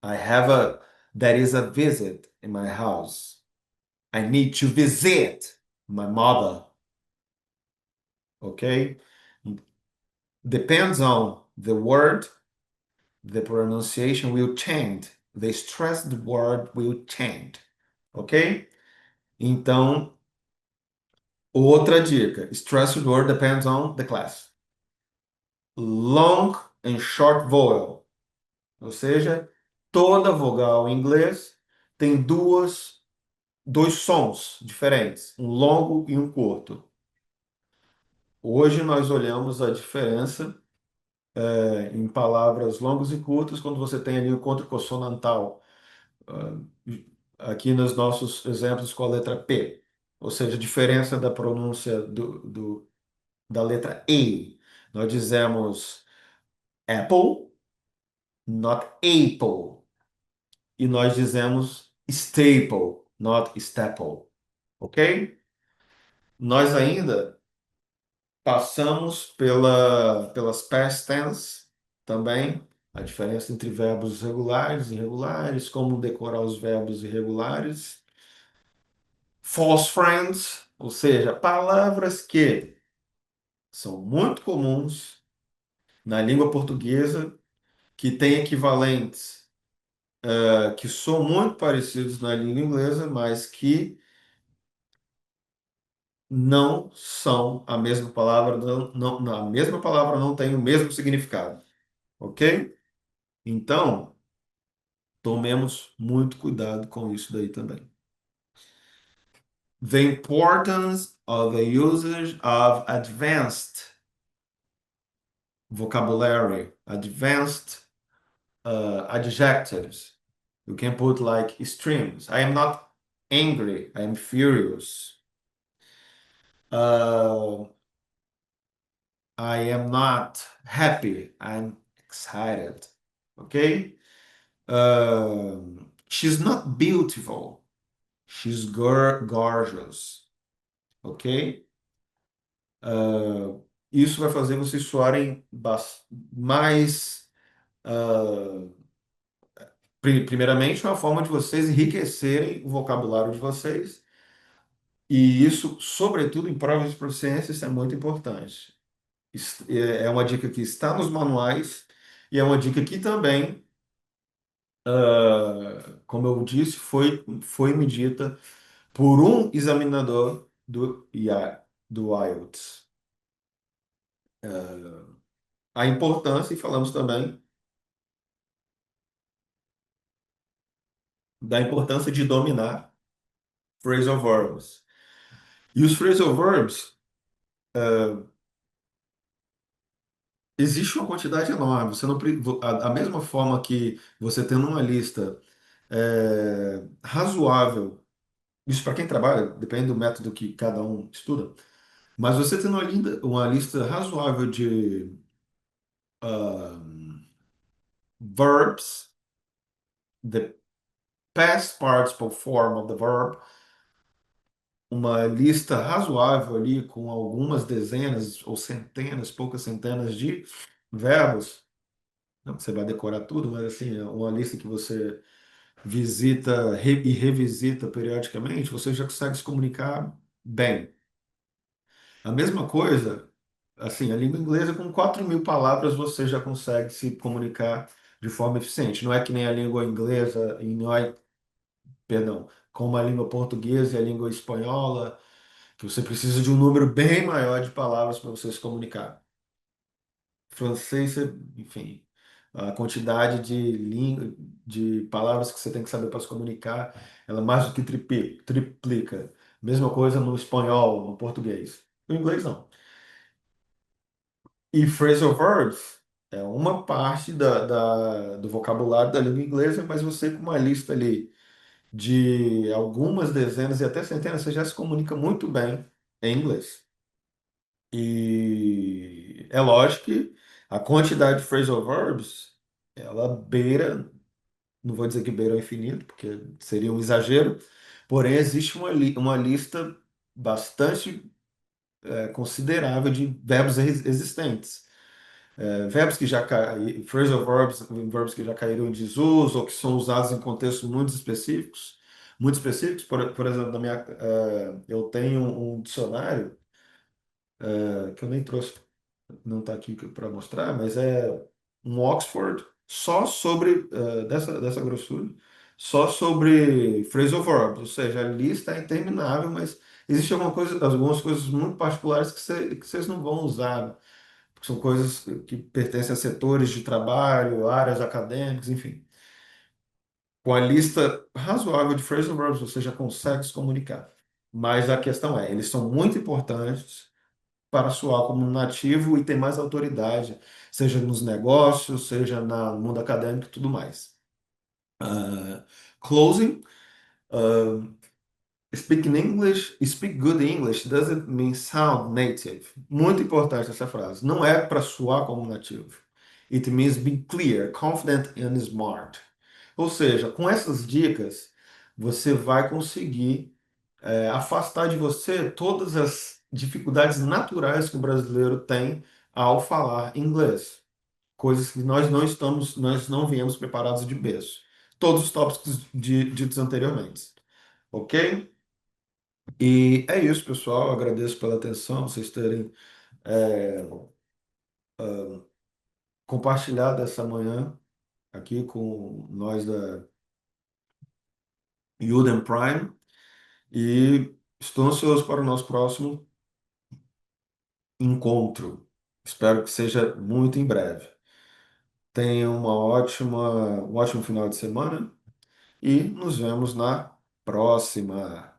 I have a, there is a visit in my house. I need to visit my mother. Okay? Depends on the word, the pronunciation will change. The stressed word will change. Ok? Então, outra dica. Stressed word depends on the class. Long and short vowel. Ou seja, toda vogal em inglês tem dois sons diferentes, um longo e um curto. Hoje nós olhamos a diferença em palavras longas e curtas quando você tem ali o contraconsonantal. Aqui nos nossos exemplos com a letra P. Ou seja, a diferença da pronúncia da letra E. Nós dizemos apple, not apple. E nós dizemos staple, not staple. Ok? Nós ainda passamos pelas past tense também, a diferença entre verbos regulares e irregulares, como decorar os verbos irregulares. False friends, ou seja, palavras que são muito comuns na língua portuguesa, que têm equivalentes que são muito parecidos na língua inglesa, mas que não são a mesma palavra, a mesma palavra não tem o mesmo significado, ok? Então, tomemos muito cuidado com isso daí também. The importance of the usage of advanced vocabulary, advanced adjectives. You can put like strings. I am not angry, I am furious. I am not happy, I'm excited. Okay? She's not beautiful, she's gorgeous. Ok? Isso vai fazer vocês soarem mais. ah, Primeiramente, uma forma de vocês enriquecerem o vocabulário de vocês. E isso, sobretudo em provas de proficiência, isso é muito importante. É uma dica que está nos manuais e é uma dica que também, como eu disse, foi me dita por um examinador do IELTS. A importância, e falamos também da importância de dominar phrasal verbs. E os phrasal verbs, existe uma quantidade enorme. Você não, a mesma forma que você tendo uma lista razoável, isso para quem trabalha, depende do método que cada um estuda, Mas você tendo uma lista razoável de ah, verbs, the past participle form of the verb, uma lista razoável ali com algumas dezenas ou centenas, poucas centenas de verbos. Não que você vai decorar tudo, mas assim, é uma lista que você visita e revisita periodicamente, você já consegue se comunicar bem. A mesma coisa, assim, a língua inglesa, com 4.000 palavras, você já consegue se comunicar de forma eficiente. Não é que nem a língua inglesa, e não é, perdão, como a língua portuguesa e a língua espanhola, que você precisa de um número bem maior de palavras para você se comunicar. Francês, enfim, a quantidade de palavras que você tem que saber para se comunicar, ela mais do que triplica. Mesma coisa no espanhol, no português. No inglês, não. E phrasal verbs é uma parte do vocabulário da língua inglesa, mas você com uma lista ali de algumas dezenas e até centenas, você já se comunica muito bem em inglês. E é lógico que a quantidade de phrasal verbs, ela beira, não vou dizer que beira o infinito, porque seria um exagero, porém existe uma lista bastante considerável de verbos existentes. Verbos que já caíram, phrasal verbs que já caíram em desuso ou que são usados em contextos muito específicos. Por exemplo, eu tenho um dicionário que eu nem trouxe, não está aqui para mostrar, mas é um Oxford só sobre, dessa grossura, só sobre phrasal verbs, ou seja, a lista é interminável, mas existe algumas coisas muito particulares que vocês não vão usar, porque são coisas que pertencem a setores de trabalho, áreas acadêmicas, enfim. Com a lista razoável de phrasal verbs, você já consegue se comunicar. Mas a questão é, eles são muito importantes para soar como um nativo e ter mais autoridade, seja nos negócios, seja no mundo acadêmico e tudo mais. Ah, closing. ah, Speaking English, speak good English doesn't mean sound native. Muito importante essa frase. Não é para soar como nativo. It means be clear, confident and smart. Ou seja, com essas dicas, você vai conseguir afastar de você todas as dificuldades naturais que o brasileiro tem ao falar inglês. Coisas que nós não viemos preparados de berço. Todos os tópicos ditos anteriormente. Ok? E é isso, pessoal. Agradeço pela atenção, vocês terem é, compartilhado essa manhã aqui com nós da Udemy Prime. E estou ansioso para o nosso próximo encontro. Espero que seja muito em breve. Tenha um ótimo final de semana e nos vemos na próxima.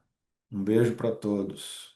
Um beijo para todos.